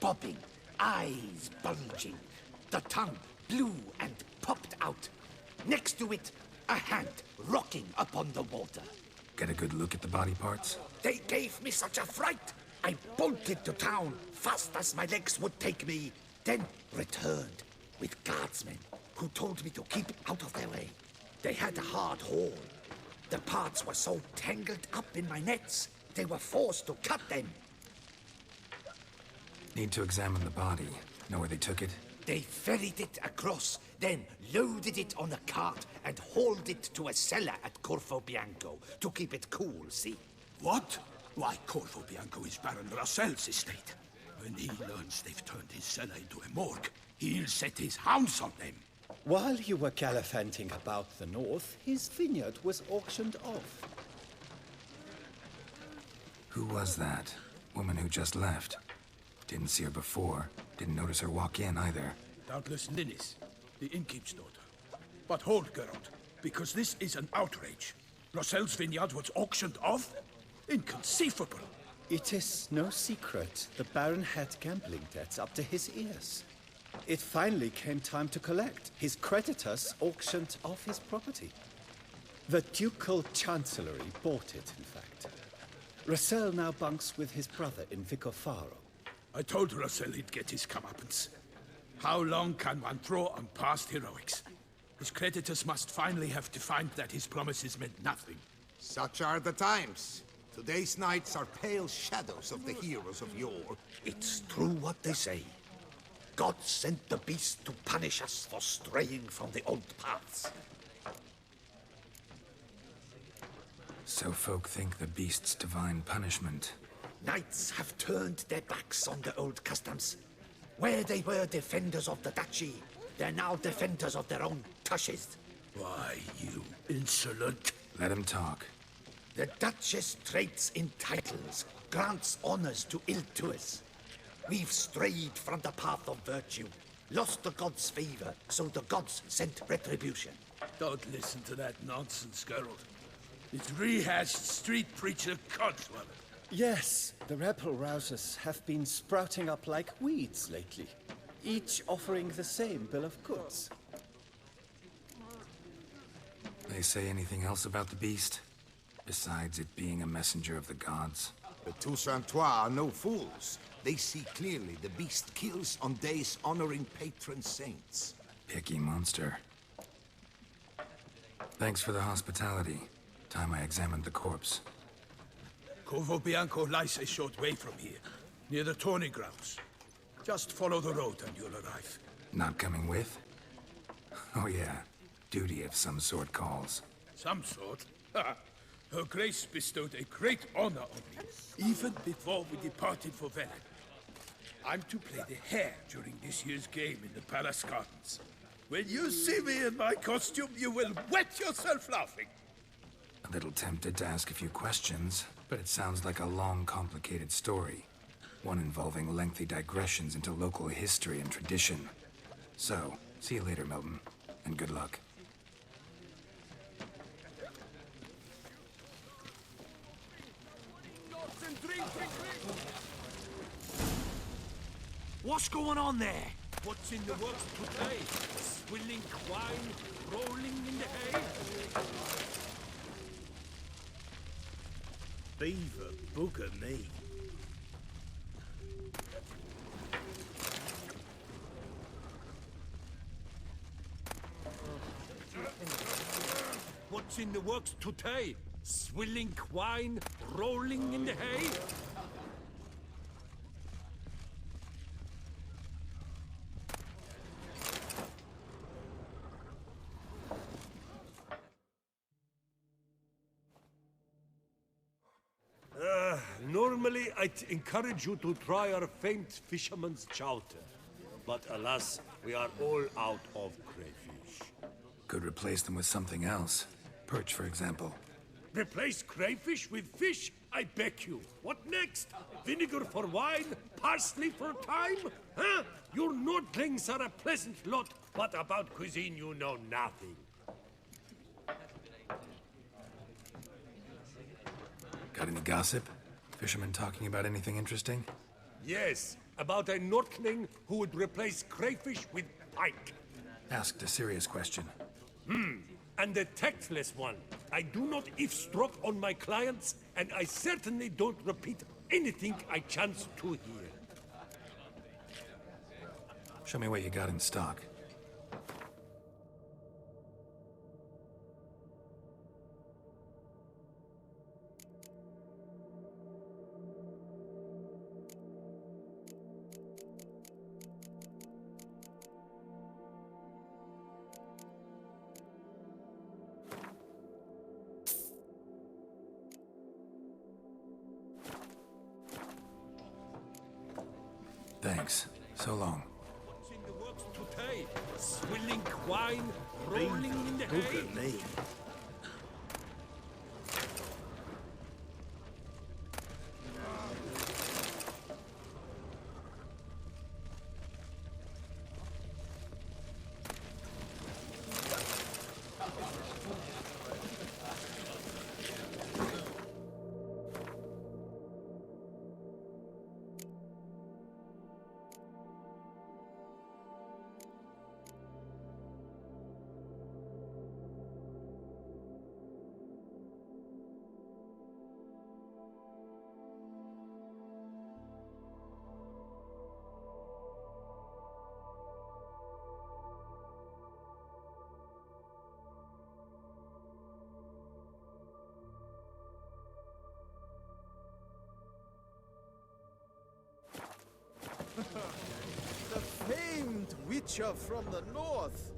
popping, eyes bulging, the tongue blue and popped out. Next to it, a hand rocking upon the water. Get a good look at the body parts? They gave me such a fright. I bolted to town fast as my legs would take me, then returned with guardsmen who told me to keep out of their way. They had a hard haul. The parts were so tangled up in my nets, they were forced to cut them. Need to examine the body. Know where they took it? They ferried it across, then loaded it on a cart and hauled it to a cellar at Corvo Bianco to keep it cool, see? What? Why, Corvo Bianco is Baron Russell's estate. When he learns they've turned his cellar into a morgue, he'll set his hounds on them. While you were gallivanting about the north, his vineyard was auctioned off. Who was that? Woman who just left. Didn't see her before. Didn't notice her walk in either. Doubtless Linnis, the innkeep's daughter. But hold, Geralt, because this is an outrage. Russell's vineyard was auctioned off? Inconceivable. It is no secret the Baron had gambling debts up to his ears. It finally came time to collect. His creditors auctioned off his property. The Ducal Chancellery bought it, in fact. Russell now bunks with his brother in Vicofaro. I told Russell he'd get his comeuppance. How long can one throw on past heroics? His creditors must finally have defined that his promises meant nothing. Such are the times. Today's knights are pale shadows of the heroes of yore. It's true what they say. God sent the beast to punish us for straying from the old paths. So folk think the beast's divine punishment. Knights have turned their backs on the old customs. Where they were defenders of the duchy, they're now defenders of their own tushes. Why, you insolent... Let him talk. The Duchess trades in titles, grants honors to ill-doers. We've strayed from the path of virtue, lost the gods' favor, so the gods sent retribution. Don't listen to that nonsense, Geralt. It's rehashed street preacher codswallop. Yes, the rebel rousers have been sprouting up like weeds lately, each offering the same bill of goods. They say anything else about the beast? Besides it being a messenger of the gods? The Toussaintois are no fools. They see clearly the beast kills on days honoring patron saints. Picky monster. Thanks for the hospitality. Time I examined the corpse. Corvo Bianco lies a short way from here, near the tourney grounds. Just follow the road and you'll arrive. Not coming with? Oh yeah, duty of some sort calls. Some sort? Ha! Her Grace bestowed a great honor on me, even before we departed for Velen. I'm to play the hare during this year's game in the palace gardens. When you see me in my costume, you will wet yourself laughing. A little tempted to ask a few questions, but it sounds like a long, complicated story. One involving lengthy digressions into local history and tradition. So, see you later, Milton, and good luck. What's going on there? What's in the works today? Swilling wine, rolling in the hay? Beaver booger me. What's in the works today? Swilling wine, rolling in the hay? Normally, I'd encourage you to try our famed fisherman's chowder. But alas, we are all out of crayfish. Could replace them with something else. Perch, for example. Replace crayfish with fish? I beg you. What next? Vinegar for wine? Parsley for thyme? Huh? Your Nordlings are a pleasant lot, but about cuisine you know nothing. Got any gossip? Fishermen talking about anything interesting? Yes, about a Nordling who would replace crayfish with pike. Asked a serious question. And a tactless one. I do not eavesdrop on my clients, and I certainly don't repeat anything I chance to hear. Show me what you got in stock. Thanks. So long. What's in the works today? Swilling wine, rolling in the hay? Booger me. creature from the north.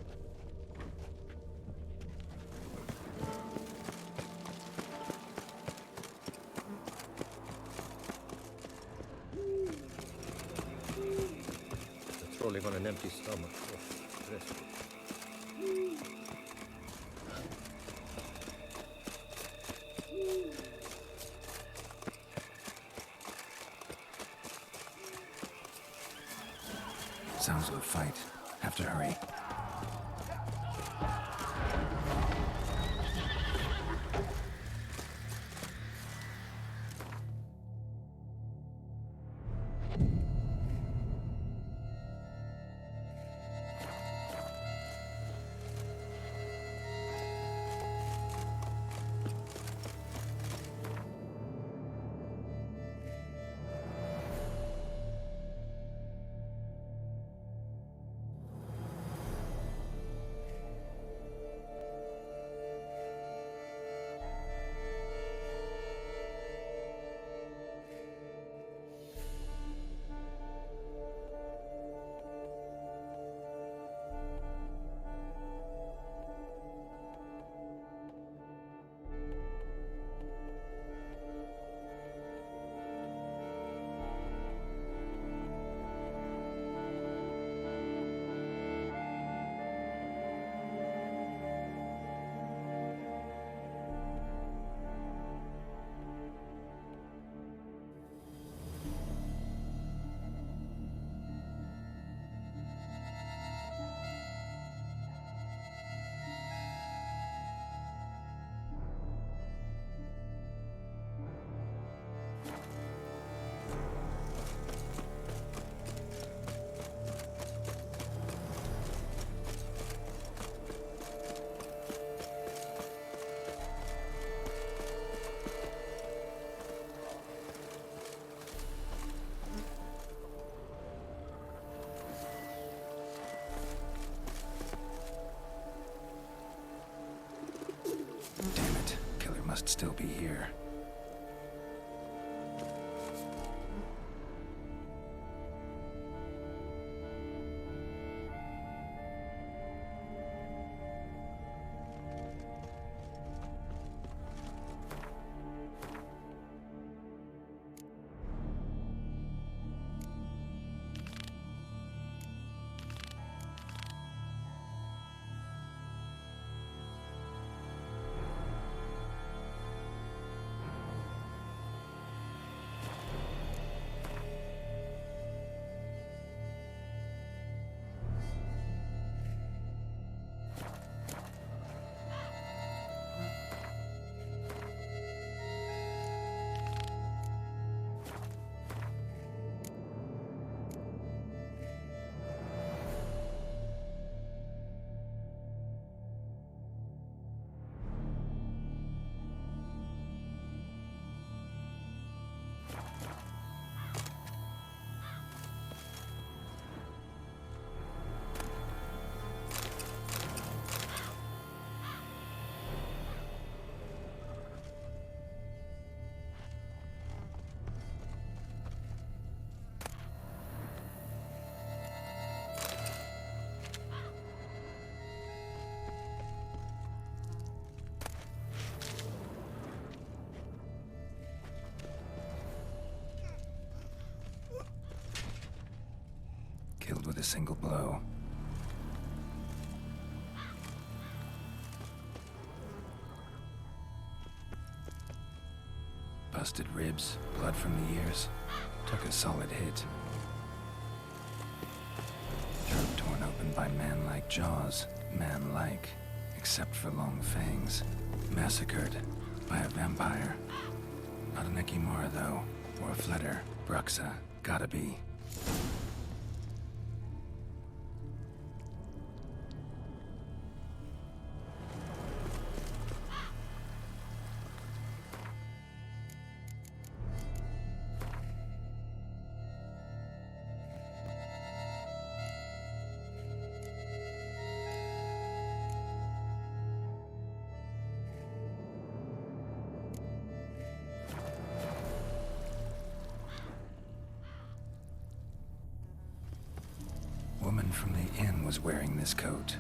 Trolling on an empty stomach. Oh, stressful. Sounds of a fight. Have to hurry. Damn it. Killer must still be here. Killed with a single blow. Busted ribs, blood from the ears. Took a solid hit. Throat torn open by man-like jaws. Man-like, except for long fangs. Massacred by a vampire. Not an Ekimara, though. Or a Fletter. Bruxa. Gotta be. from the inn was wearing this coat.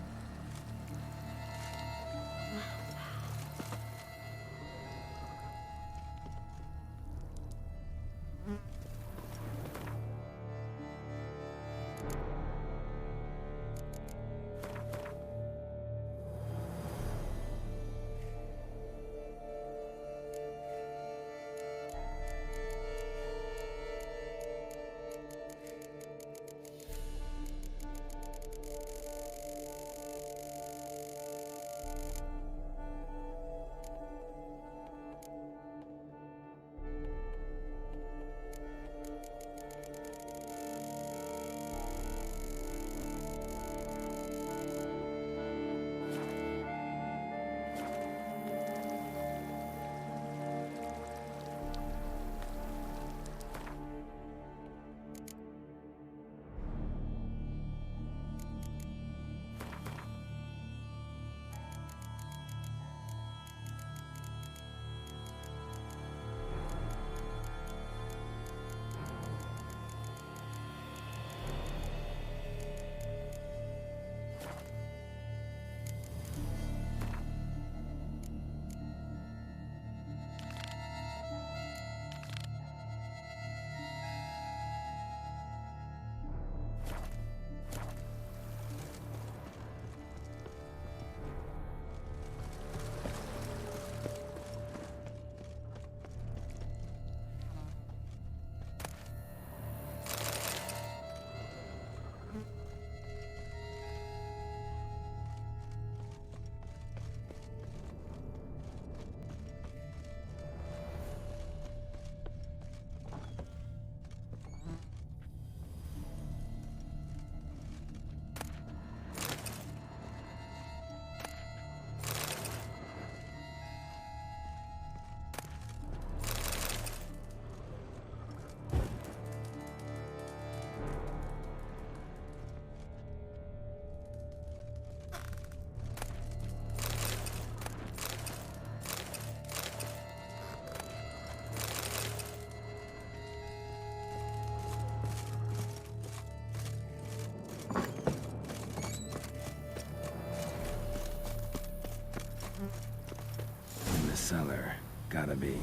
Cellar. Gotta be.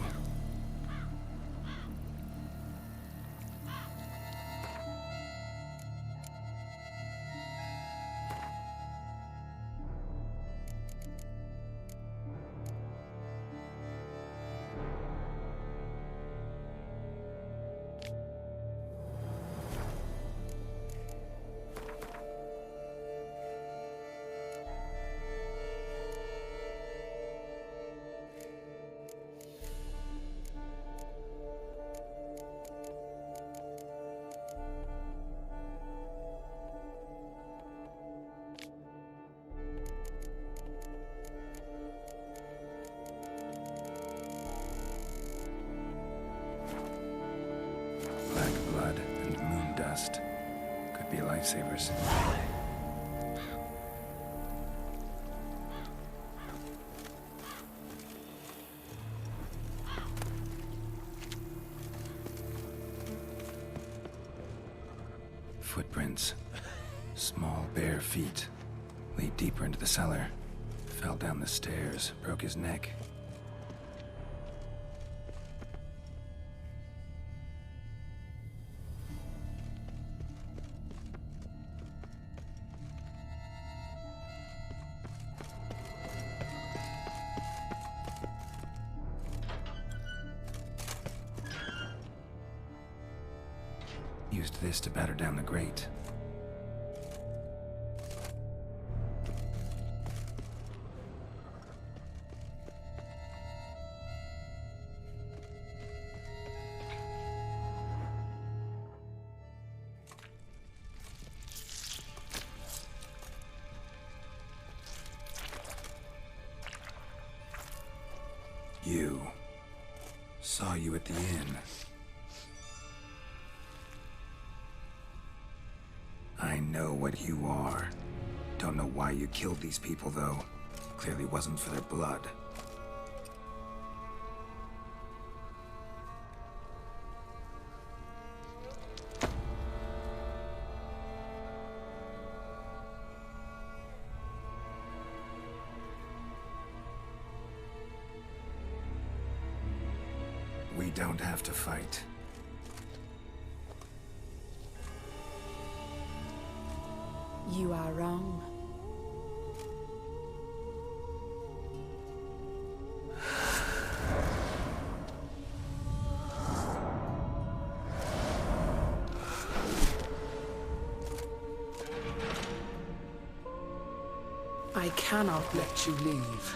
Could be lifesavers. Footprints. Small, bare feet. Lead deeper into the cellar. Fell down the stairs, broke his neck. Used this to batter down the grate. You. Saw you at the inn. I know what you are. Don't know why you killed these people, though. Clearly wasn't for their blood. don't have to fight. You are wrong. I cannot let you leave.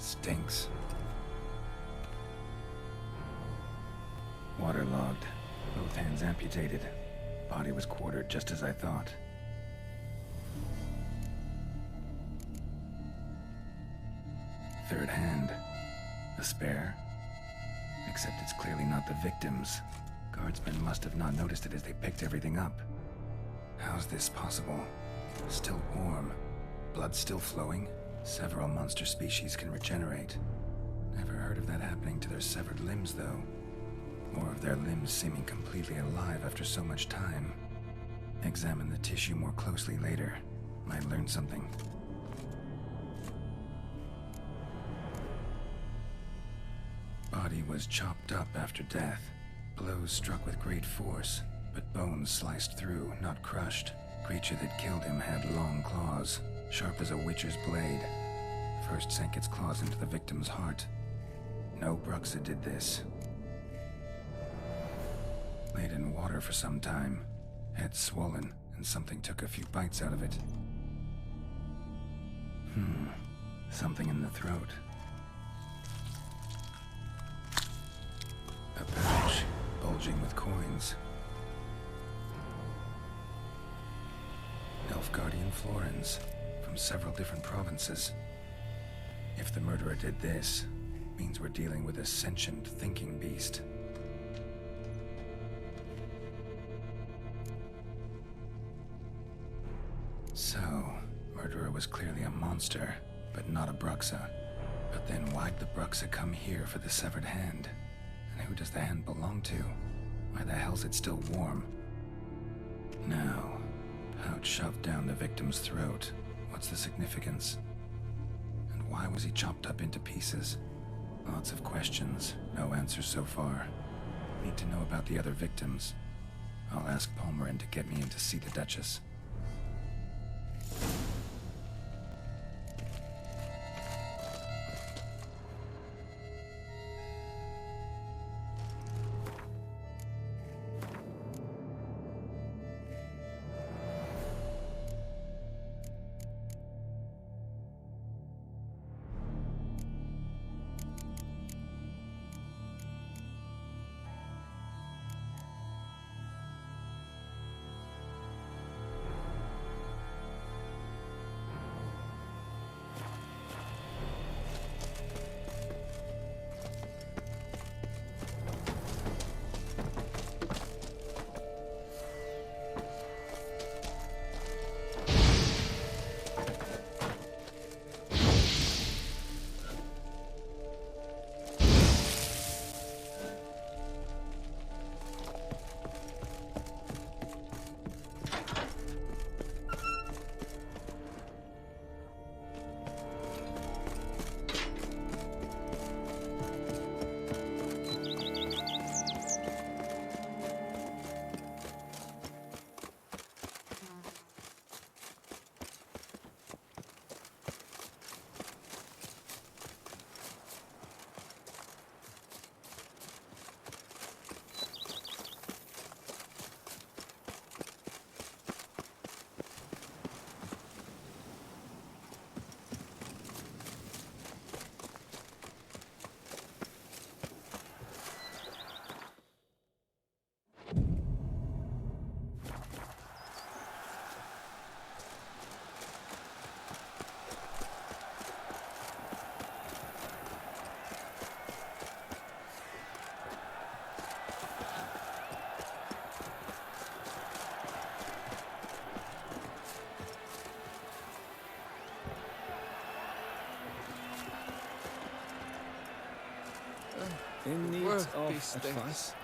Stinks. Waterlogged. Both hands amputated. Body was quartered just as I thought. Third hand. A spare? Except it's clearly not the victim's. Guardsmen must have not noticed it as they picked everything up. How's this possible? Still warm. Blood still flowing? Several monster species can regenerate. Never heard of that happening to their severed limbs, though. Or of their limbs seeming completely alive after so much time. Examine the tissue more closely later. Might learn something. Body was chopped up after death. Blows struck with great force, but bones sliced through, not crushed. Creature that killed him had long claws, sharp as a witcher's blade. First sank its claws into the victim's heart. No Bruxa did this. Laid in water for some time. Head swollen, and something took a few bites out of it. Something in the throat. A pouch, bulging with coins. Nilfgaardian florins, from several different provinces. If the murderer did this, means we're dealing with a sentient, thinking beast. So, murderer was clearly a monster, but not a Bruxa. But then why'd the Bruxa come here for the severed hand? And who does the hand belong to? Why the hell's it still warm? Now, pouch shoved down the victim's throat. What's the significance? And why was he chopped up into pieces? Lots of questions, no answers so far. Need to know about the other victims. I'll ask Palmerin to get me in to see the Duchess. In need of advice?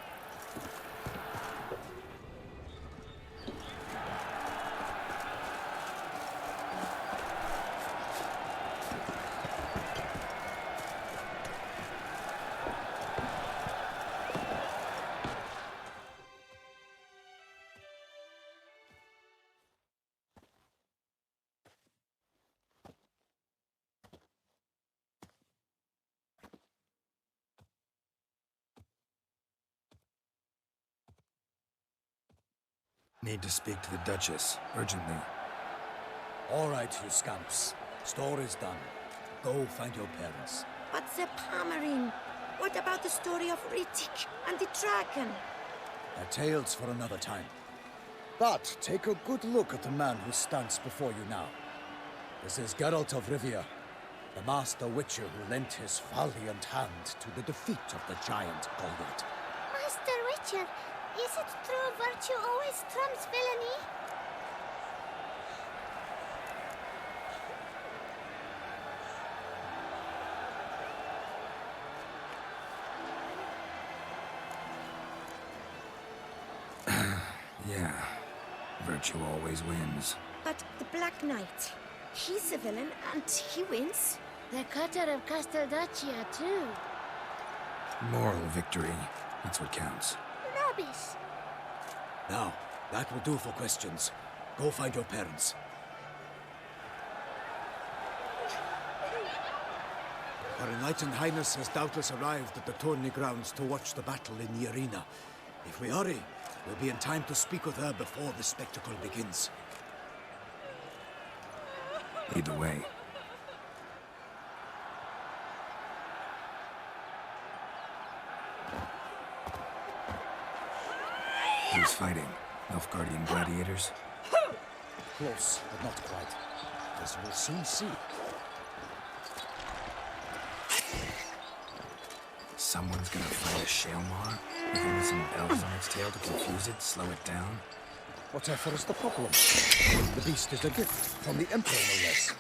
Need to speak to the Duchess, urgently. All right, you scamps. Store is done. Go find your parents. But the Palmerine, what about the story of Rittik and the dragon? They're tales for another time. But take a good look at the man who stands before you now. This is Geralt of Rivia, the master witcher who lent his valiant hand to the defeat of the giant Goliath. Master Witcher, is it true virtue always trumps villainy? Yeah, virtue always wins. But the Black Knight, he's a villain and he wins. The cutter of Castelduccia, too. Moral victory, that's what counts. Nobis. Now, that will do for questions. Go find your parents. Our Enlightened Highness has doubtless arrived at the tourney grounds to watch the battle in the arena. If we hurry, we'll be in time to speak with her before the spectacle begins. Lead the way. Who's fighting? Nilfgaardian gladiators? Close, but not quite. As we'll soon see. Someone's gonna fight a Shelmar? With only some bells on its tail to confuse it, slow it down? Whatever is the problem? The beast is a gift from the Emperor, no less.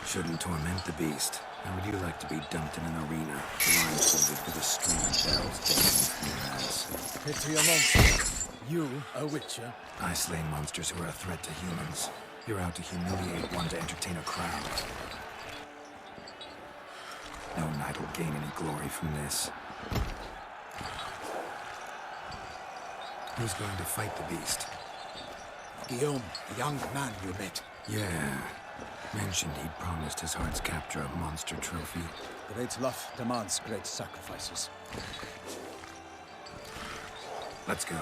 Shouldn't torment the beast. How would you like to be dumped in an arena, blindfolded with a string of bells dangling from your hands? Pity a monster. You, a witcher? I slay monsters who are a threat to humans. You're out to humiliate one to entertain a crowd. No knight will gain any glory from this. Who's going to fight the beast? Guillaume, the young man you met. Yeah. Mentioned he'd promised his heart's capture a monster trophy. Great love demands great sacrifices. Let's go.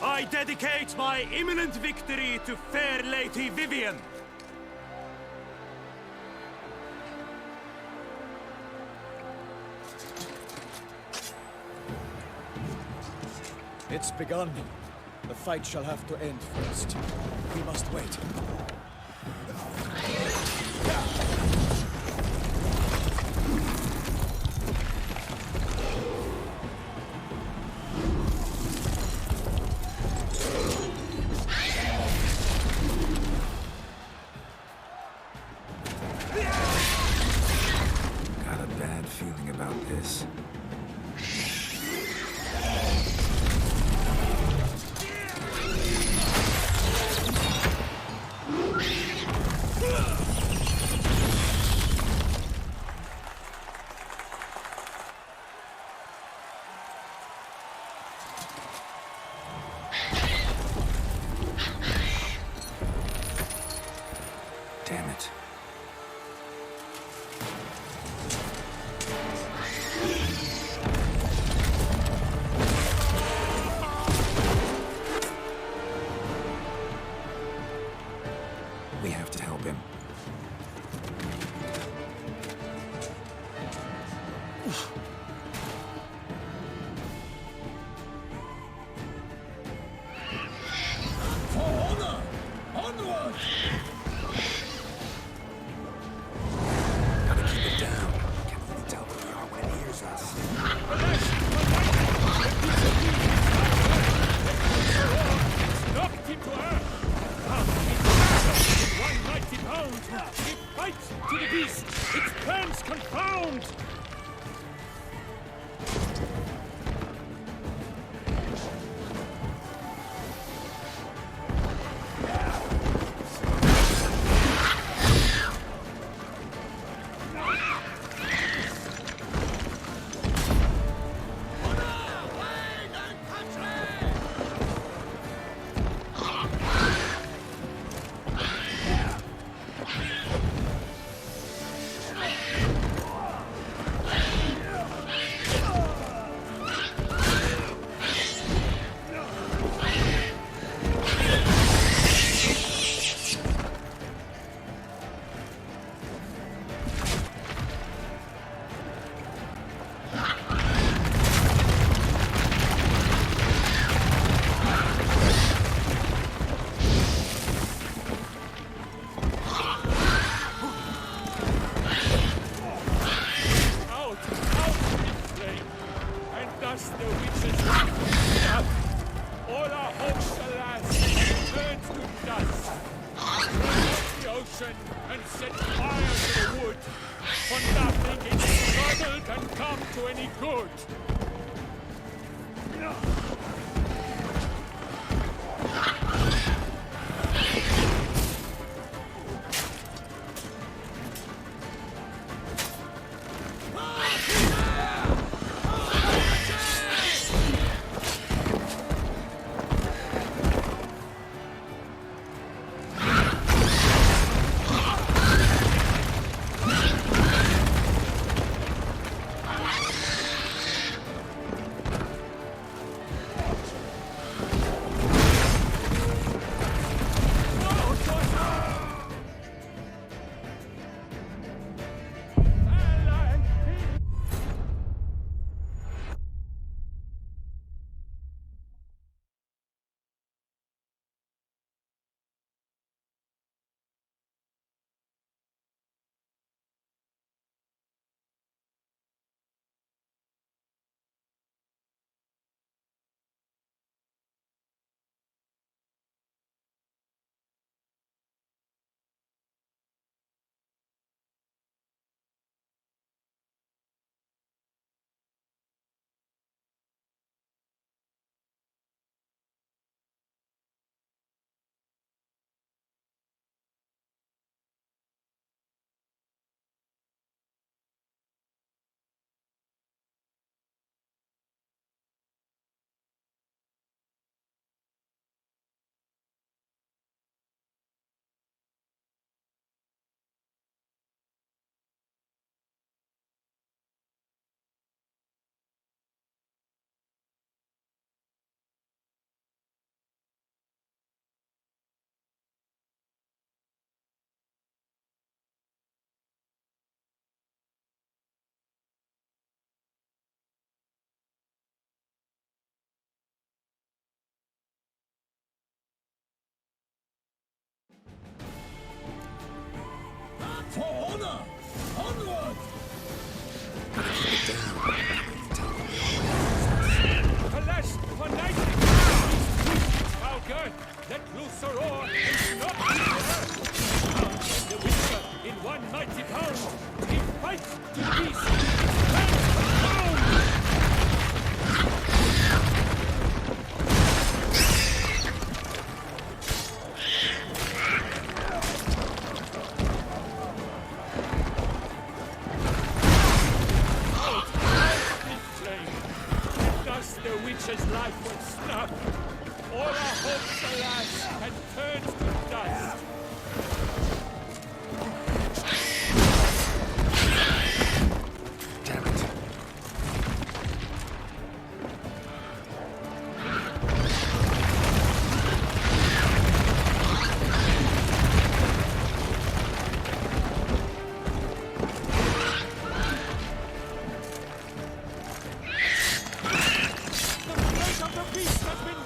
I dedicate my imminent victory to fair Lady Vivian. It's begun. The fight shall have to end first. We must wait. Got a bad feeling about this. Damn it. We have to help him. For honor! Onward! Gotta keep it down. Can't really tell where we are when it hears us. Knocked him to earth! Now he's in one mighty pound! destruction and set fire to the wood. For nothing in this struggle can come to any good. For honor! Onward! Alas, for night! Falcon, let loose the roar and stop the earth! Hound and the Witcher in one mighty pound! He fights to peace! Hands down! The witch's life was snuffed. All our hopes, alas, had turned to dust. Damn it. The beast has been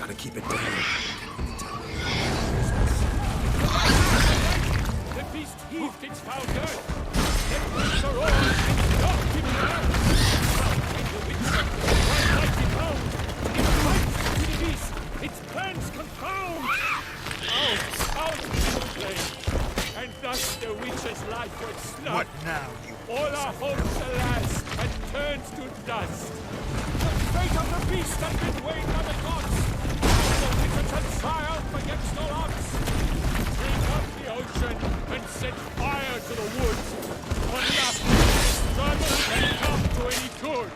Gotta keep it down. The beast heaved its foul girth. The roots are all locked in the earth. And the witcher, one mighty pound, it fights to the beast, its plans confound. Out into the flame. And thus the witcher's life was snuffed. What now, you... All our hopes, alas, had turned to dust. The fate of the beast had been weighed by the gods. The wizards had triumphed against all odds. Drink up the ocean and set fire to the woods. For nothing struggle can come to any good.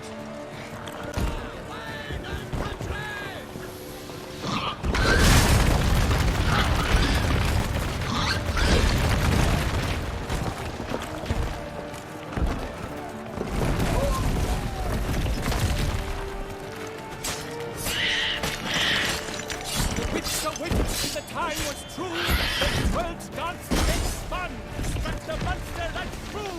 The time was true, the world's dance became spun, struck the monster that flew.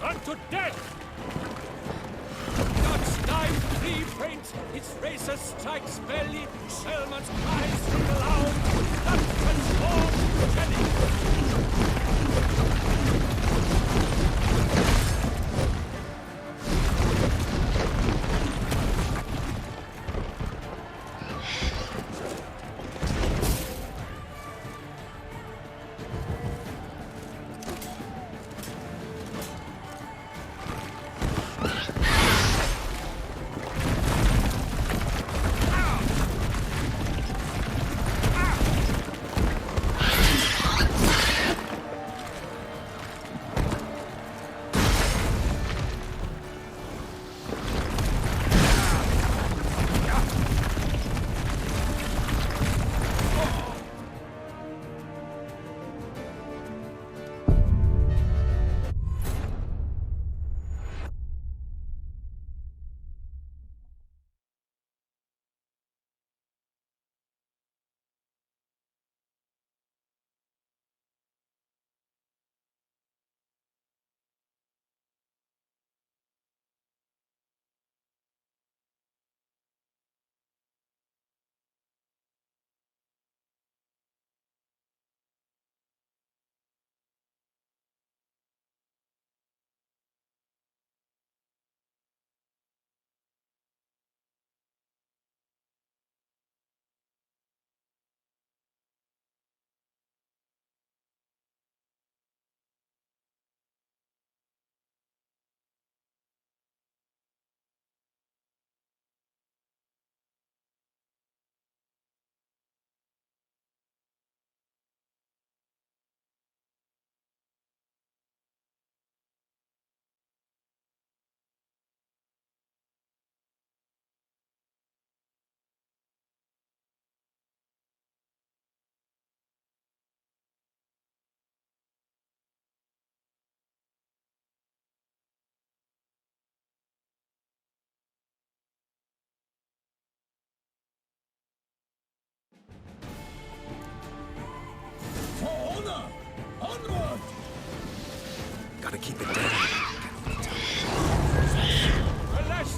Unto death! God's knife three faint, its razor strikes belly, Selman's cries ring aloud, that transforms Jenny! Gotta keep it down. Alas,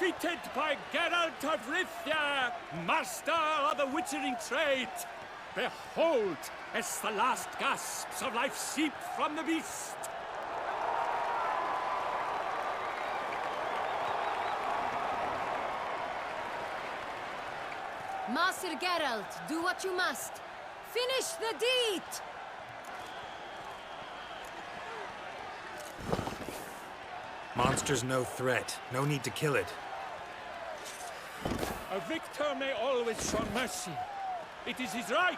Knighted by Geralt of Rithia, master of the witchering trade. Behold, as the last gasps of life seep from the beast. Master Geralt, do what you must. Finish the deed! Monster's no threat. No need to kill it. A victor may always show mercy. It is his right.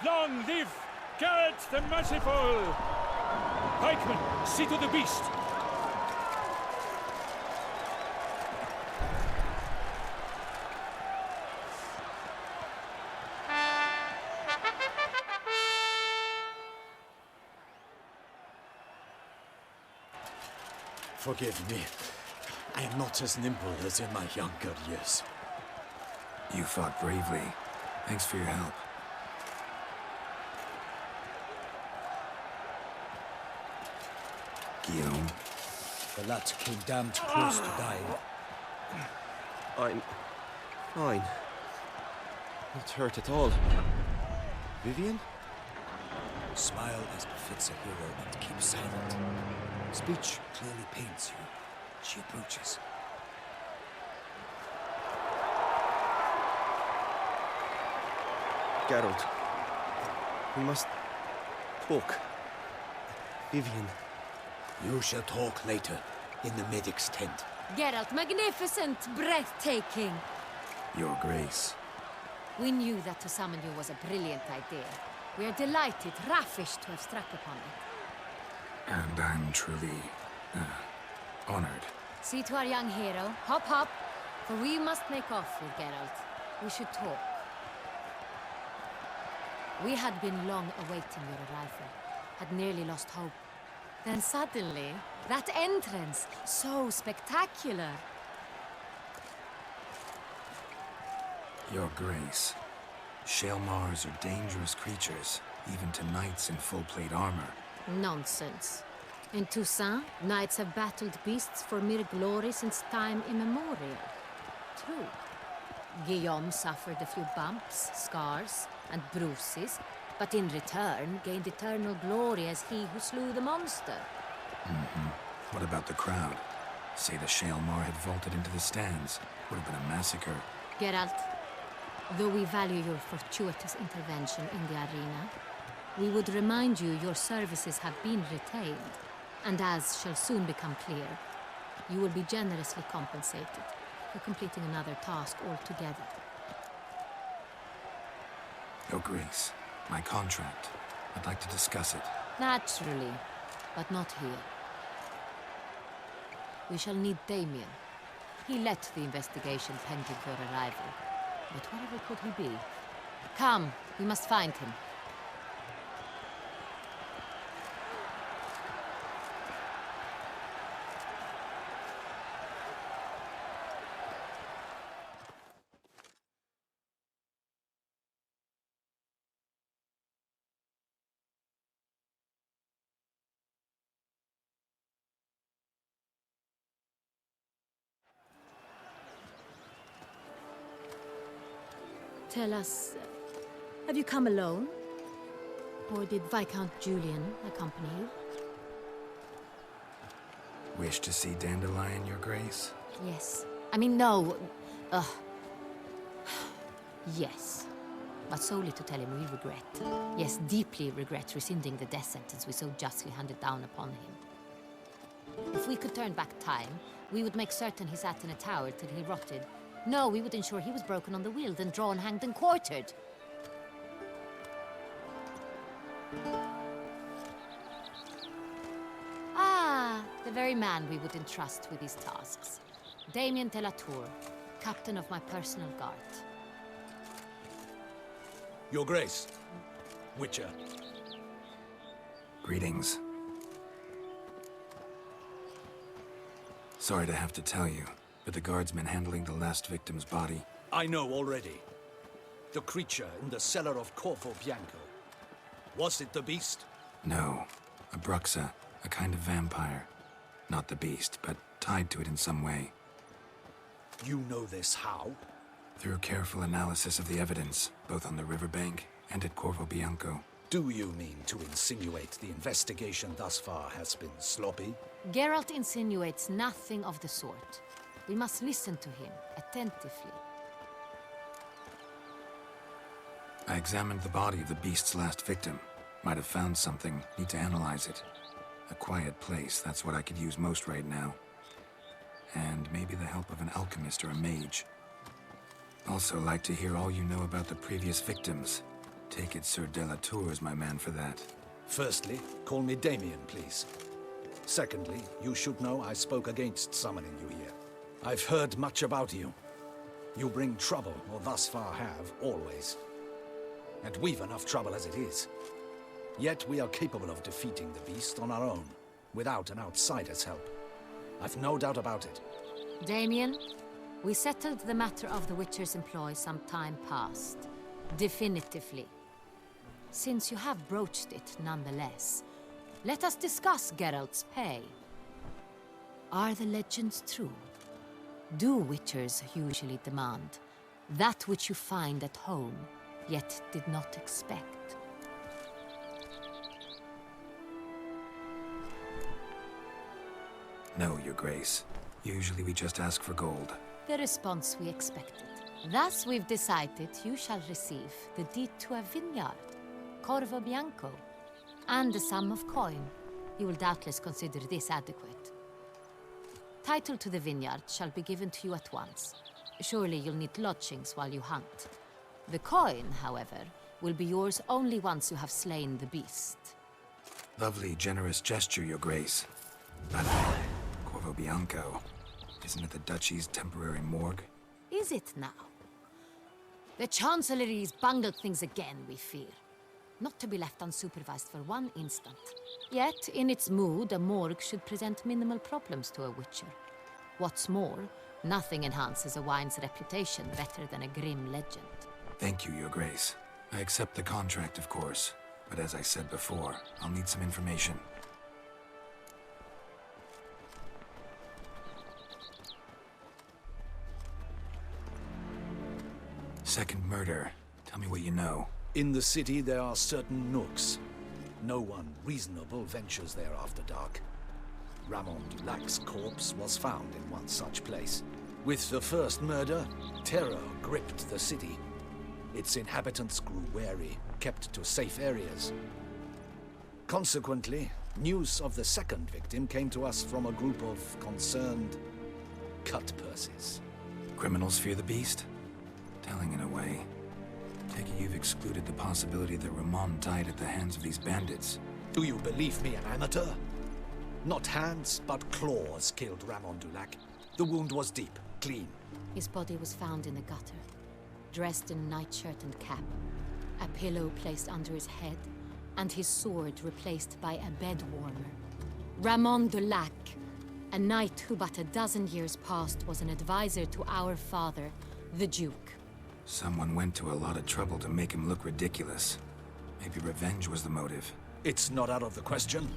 Long live Geralt the Merciful! Pikeman, see to the beast. Forgive me. I am not as nimble as in my younger years. You fought bravely. Thanks for your help. Guillaume. The lad came damned close to dying. I'm fine. Not hurt at all. Vivian? Smile as befits a hero and keep silent. Speech clearly pains you. She approaches. Geralt. We must talk. Vivian. You shall talk later, in the medic's tent. Geralt, magnificent, breathtaking. Your Grace. We knew that to summon you was a brilliant idea. We are delighted, ravished to have struck upon it. And I'm truly, honored. See to our young hero. Hop, hop. For we must make off with Geralt. We should talk. We had been long awaiting your arrival. Had nearly lost hope. Then suddenly, that entrance, so spectacular. Your Grace. Shaelmars are dangerous creatures, even to knights in full plate armor. Nonsense. In Toussaint, knights have battled beasts for mere glory since time immemorial. True. Guillaume suffered a few bumps, scars, and bruises, but in return gained eternal glory as he who slew the monster. What about the crowd? Say the Shaelmar had vaulted into the stands. Would have been a massacre. Geralt, though we value your fortuitous intervention in the arena, we would remind you your services have been retained, and as shall soon become clear, you will be generously compensated for completing another task altogether. Your Grace, my contract. I'd like to discuss it. Naturally, but not here. We shall need Damien. He led the investigation pending your arrival. But whatever could he be? Come, we must find him. Tell us, have you come alone? Or did Viscount Julian accompany you? Wish to see Dandelion, Your Grace? Yes. I mean, no. Yes. But solely to tell him we regret. Yes, deeply regret rescinding the death sentence we so justly handed down upon him. If we could turn back time, we would make certain he sat in a tower till he rotted. No, we would ensure he was broken on the wheel, then drawn, hanged, and quartered. Ah, the very man we would entrust with these tasks. Damien de la Tour, captain of my personal guard. Your Grace. Witcher. Greetings. Sorry to have to tell you, but the guardsmen handling the last victim's body... I know already. The creature in the cellar of Corvo Bianco. Was it the beast? No. A Bruxa, a kind of vampire. Not the beast, but tied to it in some way. You know this how? Through careful analysis of the evidence, both on the riverbank and at Corvo Bianco. Do you mean to insinuate the investigation thus far has been sloppy? Geralt insinuates nothing of the sort. We must listen to him attentively. I examined the body of the beast's last victim. Might have found something. Need to analyze it. A quiet place, that's what I could use most right now. And maybe the help of an alchemist or a mage. Also like to hear all you know about the previous victims. Take it Sir Delatour is my man for that. Firstly, call me Damien, please. Secondly, you should know I spoke against summoning you here. I've heard much about you. You bring trouble, or thus far have, always. And we've enough trouble as it is. Yet we are capable of defeating the beast on our own, without an outsider's help. I've no doubt about it. Damien, we settled the matter of the Witcher's employ some time past. Definitively. Since you have broached it nonetheless, let us discuss Geralt's pay. Are the legends true? Do Witchers usually demand that which you find at home, yet did not expect? No, Your Grace. Usually we just ask for gold. The response we expected. Thus we've decided you shall receive the deed to a vineyard, Corvo Bianco, and a sum of coin. You will doubtless consider this adequate. Title to the vineyard shall be given to you at once. Surely you'll need lodgings while you hunt. The coin, however, will be yours only once you have slain the beast. Lovely, generous gesture, Your Grace. But Corvo Bianco, isn't it the Duchy's temporary morgue? Is it now? The Chancellery's bungled things again, we fear. Not to be left unsupervised for one instant. Yet, in its mood, a morgue should present minimal problems to a Witcher. What's more, nothing enhances a wine's reputation better than a grim legend. Thank you, Your Grace. I accept the contract, of course. But as I said before, I'll need some information. Second murder. Tell me what you know. In the city, there are certain nooks. No one reasonable ventures there after dark. Ramon Dulac's corpse was found in one such place. With the first murder, terror gripped the city. Its inhabitants grew wary, kept to safe areas. Consequently, news of the second victim came to us from a group of concerned cut-purses. Criminals fear the beast? Telling in a way. Take it you've excluded the possibility that Ramon died at the hands of these bandits. Do you believe me an amateur? Not hands, but claws killed Ramon Dulac. The wound was deep, clean. His body was found in the gutter, dressed in nightshirt and cap, a pillow placed under his head, and his sword replaced by a bed warmer. Ramon Dulac, a knight who but a dozen years past was an advisor to our father, the Duke. Someone went to a lot of trouble to make him look ridiculous. Maybe revenge was the motive. It's not out of the question.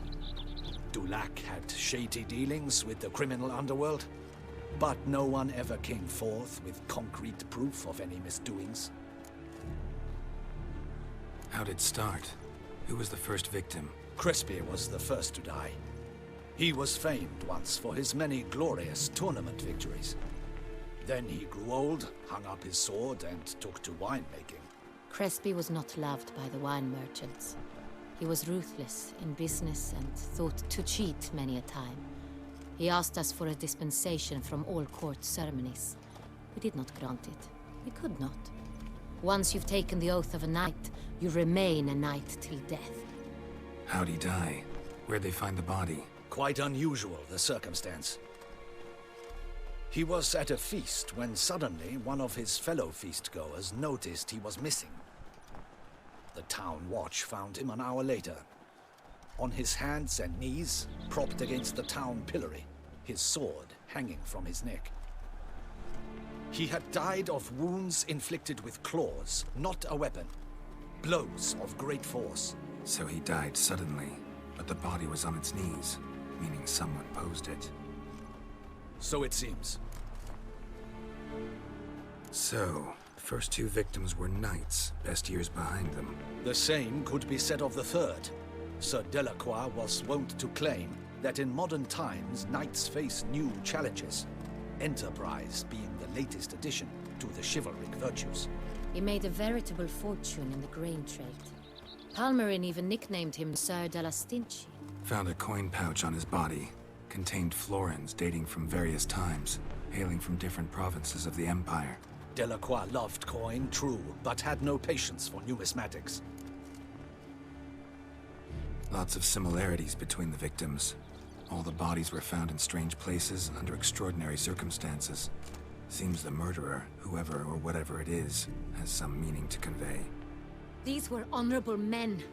Dulac had shady dealings with the criminal underworld, but no one ever came forth with concrete proof of any misdoings. How'd it start? Who was the first victim? Crespi was the first to die. He was famed once for his many glorious tournament victories. Then he grew old, hung up his sword, and took to winemaking. Crespi was not loved by the wine merchants. He was ruthless in business and thought to cheat many a time. He asked us for a dispensation from all court ceremonies. We did not grant it. We could not. Once you've taken the oath of a knight, you remain a knight till death. How'd he die? Where'd they find the body? Quite unusual, the circumstance. He was at a feast when suddenly one of his fellow feastgoers noticed he was missing. The town watch found him an hour later. On his hands and knees, propped against the town pillory, his sword hanging from his neck. He had died of wounds inflicted with claws, not a weapon. Blows of great force. So he died suddenly, but the body was on its knees, meaning someone posed it. So it seems. So, the first two victims were knights, best years behind them. The same could be said of the third. Sir Delacroix was wont to claim that in modern times, knights face new challenges, enterprise being the latest addition to the chivalric virtues. He made a veritable fortune in the grain trade. Palmerin even nicknamed him Sir Dlc. Found a coin pouch on his body. Contained florins dating from various times, hailing from different provinces of the Empire. Delacroix loved coin, true, but had no patience for numismatics. Lots of similarities between the victims. All the bodies were found in strange places under extraordinary circumstances. Seems the murderer, whoever or whatever it is, has some meaning to convey. These were honorable men.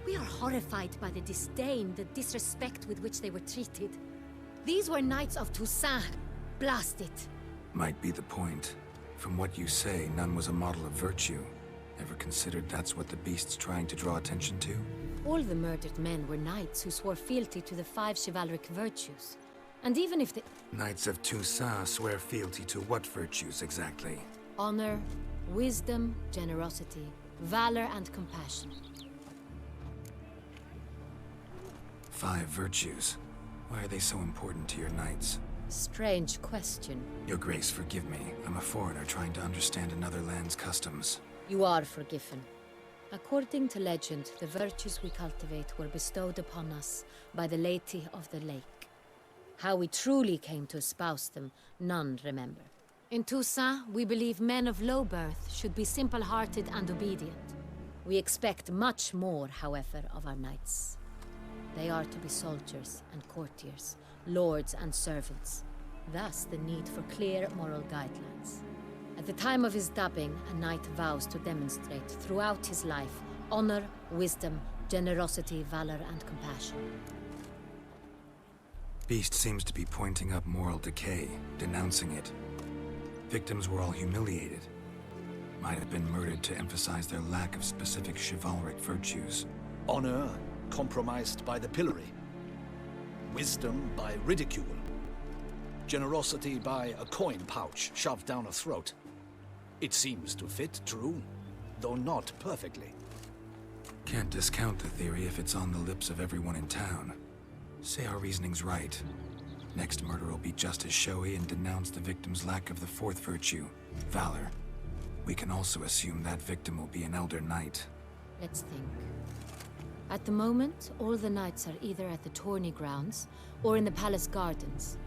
We are horrified by the disdain, the disrespect with which they were treated. These were knights of Toussaint. Blast it. Might be the point. From what you say, none was a model of virtue. Ever considered that's what the beast's trying to draw attention to? All the murdered men were knights who swore fealty to the 5 chivalric virtues. And even if the... Knights of Toussaint swear fealty to what virtues exactly? Honor, wisdom, generosity, valor, and compassion. 5 virtues. Why are they so important to your knights? Strange question. Your Grace, forgive me. I'm a foreigner trying to understand another land's customs. You are forgiven. According to legend, the virtues we cultivate were bestowed upon us by the Lady of the Lake. How we truly came to espouse them, none remember. In Toussaint, we believe men of low birth should be simple-hearted and obedient. We expect much more, however, of our knights. They are to be soldiers and courtiers, lords and servants. Thus, the need for clear moral guidelines. At the time of his dubbing, a knight vows to demonstrate throughout his life honor, wisdom, generosity, valor, and compassion. Beast seems to be pointing up moral decay, denouncing it. Victims were all humiliated. Might have been murdered to emphasize their lack of specific chivalric virtues. Honor compromised by the pillory. Wisdom by ridicule. Generosity by a coin pouch shoved down a throat. It seems to fit, true, though not perfectly. Can't discount the theory if it's on the lips of everyone in town. Say our reasoning's right. Next murder will be just as showy and denounce the victim's lack of the 4th virtue, valor. We can also assume that victim will be an elder knight. Let's think. At the moment, all the knights are either at the tourney grounds or in the palace gardens.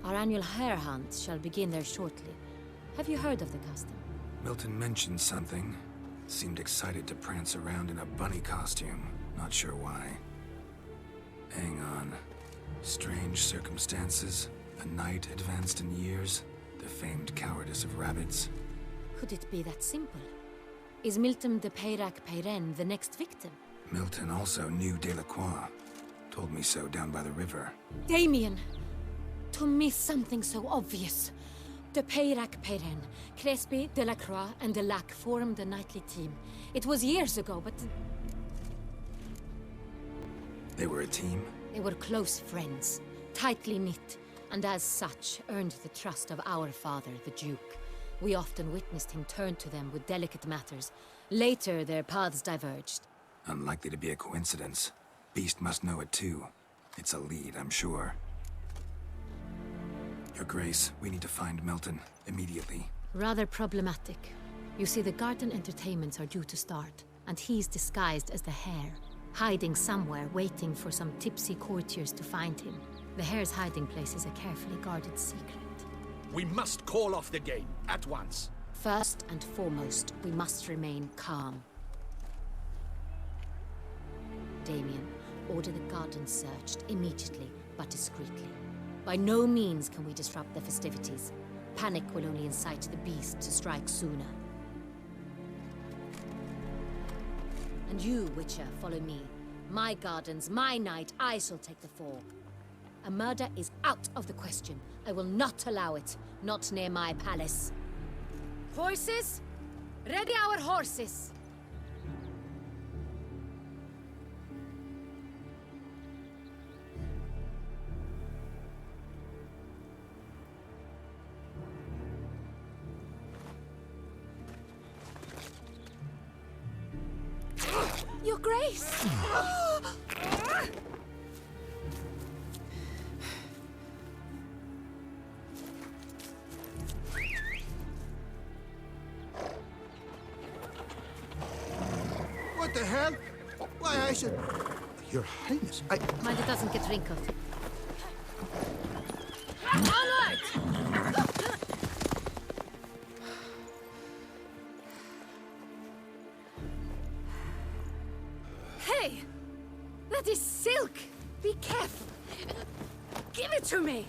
Our annual hare hunt shall begin there shortly. Have you heard of the custom? Milton mentioned something. Seemed excited to prance around in a bunny costume. Not sure why. Hang on. Strange circumstances. A knight advanced in years. The famed cowardice of rabbits. Could it be that simple? Is Milton de Peyrac-Peyren the next victim? Milton also knew Delacroix. Told me so down by the river. Damien! To miss something so obvious. De Peyrac-Peyren, Crespi, Delacroix, and Delac formed a knightly team. It was years ago, but... They were a team? They were close friends, tightly knit, and as such earned the trust of our father, the Duke. We often witnessed him turn to them with delicate matters. Later, their paths diverged. Unlikely to be a coincidence. Beast must know it too. It's a lead, I'm sure. Your Grace, we need to find Milton, immediately. Rather problematic. You see, the garden entertainments are due to start, and he's disguised as the hare, hiding somewhere, waiting for some tipsy courtiers to find him. The hare's hiding place is a carefully guarded secret. We must call off the game, at once. First and foremost, we must remain calm. Damien, order the garden searched immediately, but discreetly. By no means can we disrupt the festivities. Panic will only incite the beast to strike sooner. And you, Witcher, follow me. My gardens, my night, I shall take the fall. A murder is out of the question. I will not allow it. Not near my palace. Horses? Ready our horses! Grace! What the hell? Why, I should... Your Highness, Mind it doesn't get wrinkled. Onward! Hey! That is silk! Be careful! Give it to me!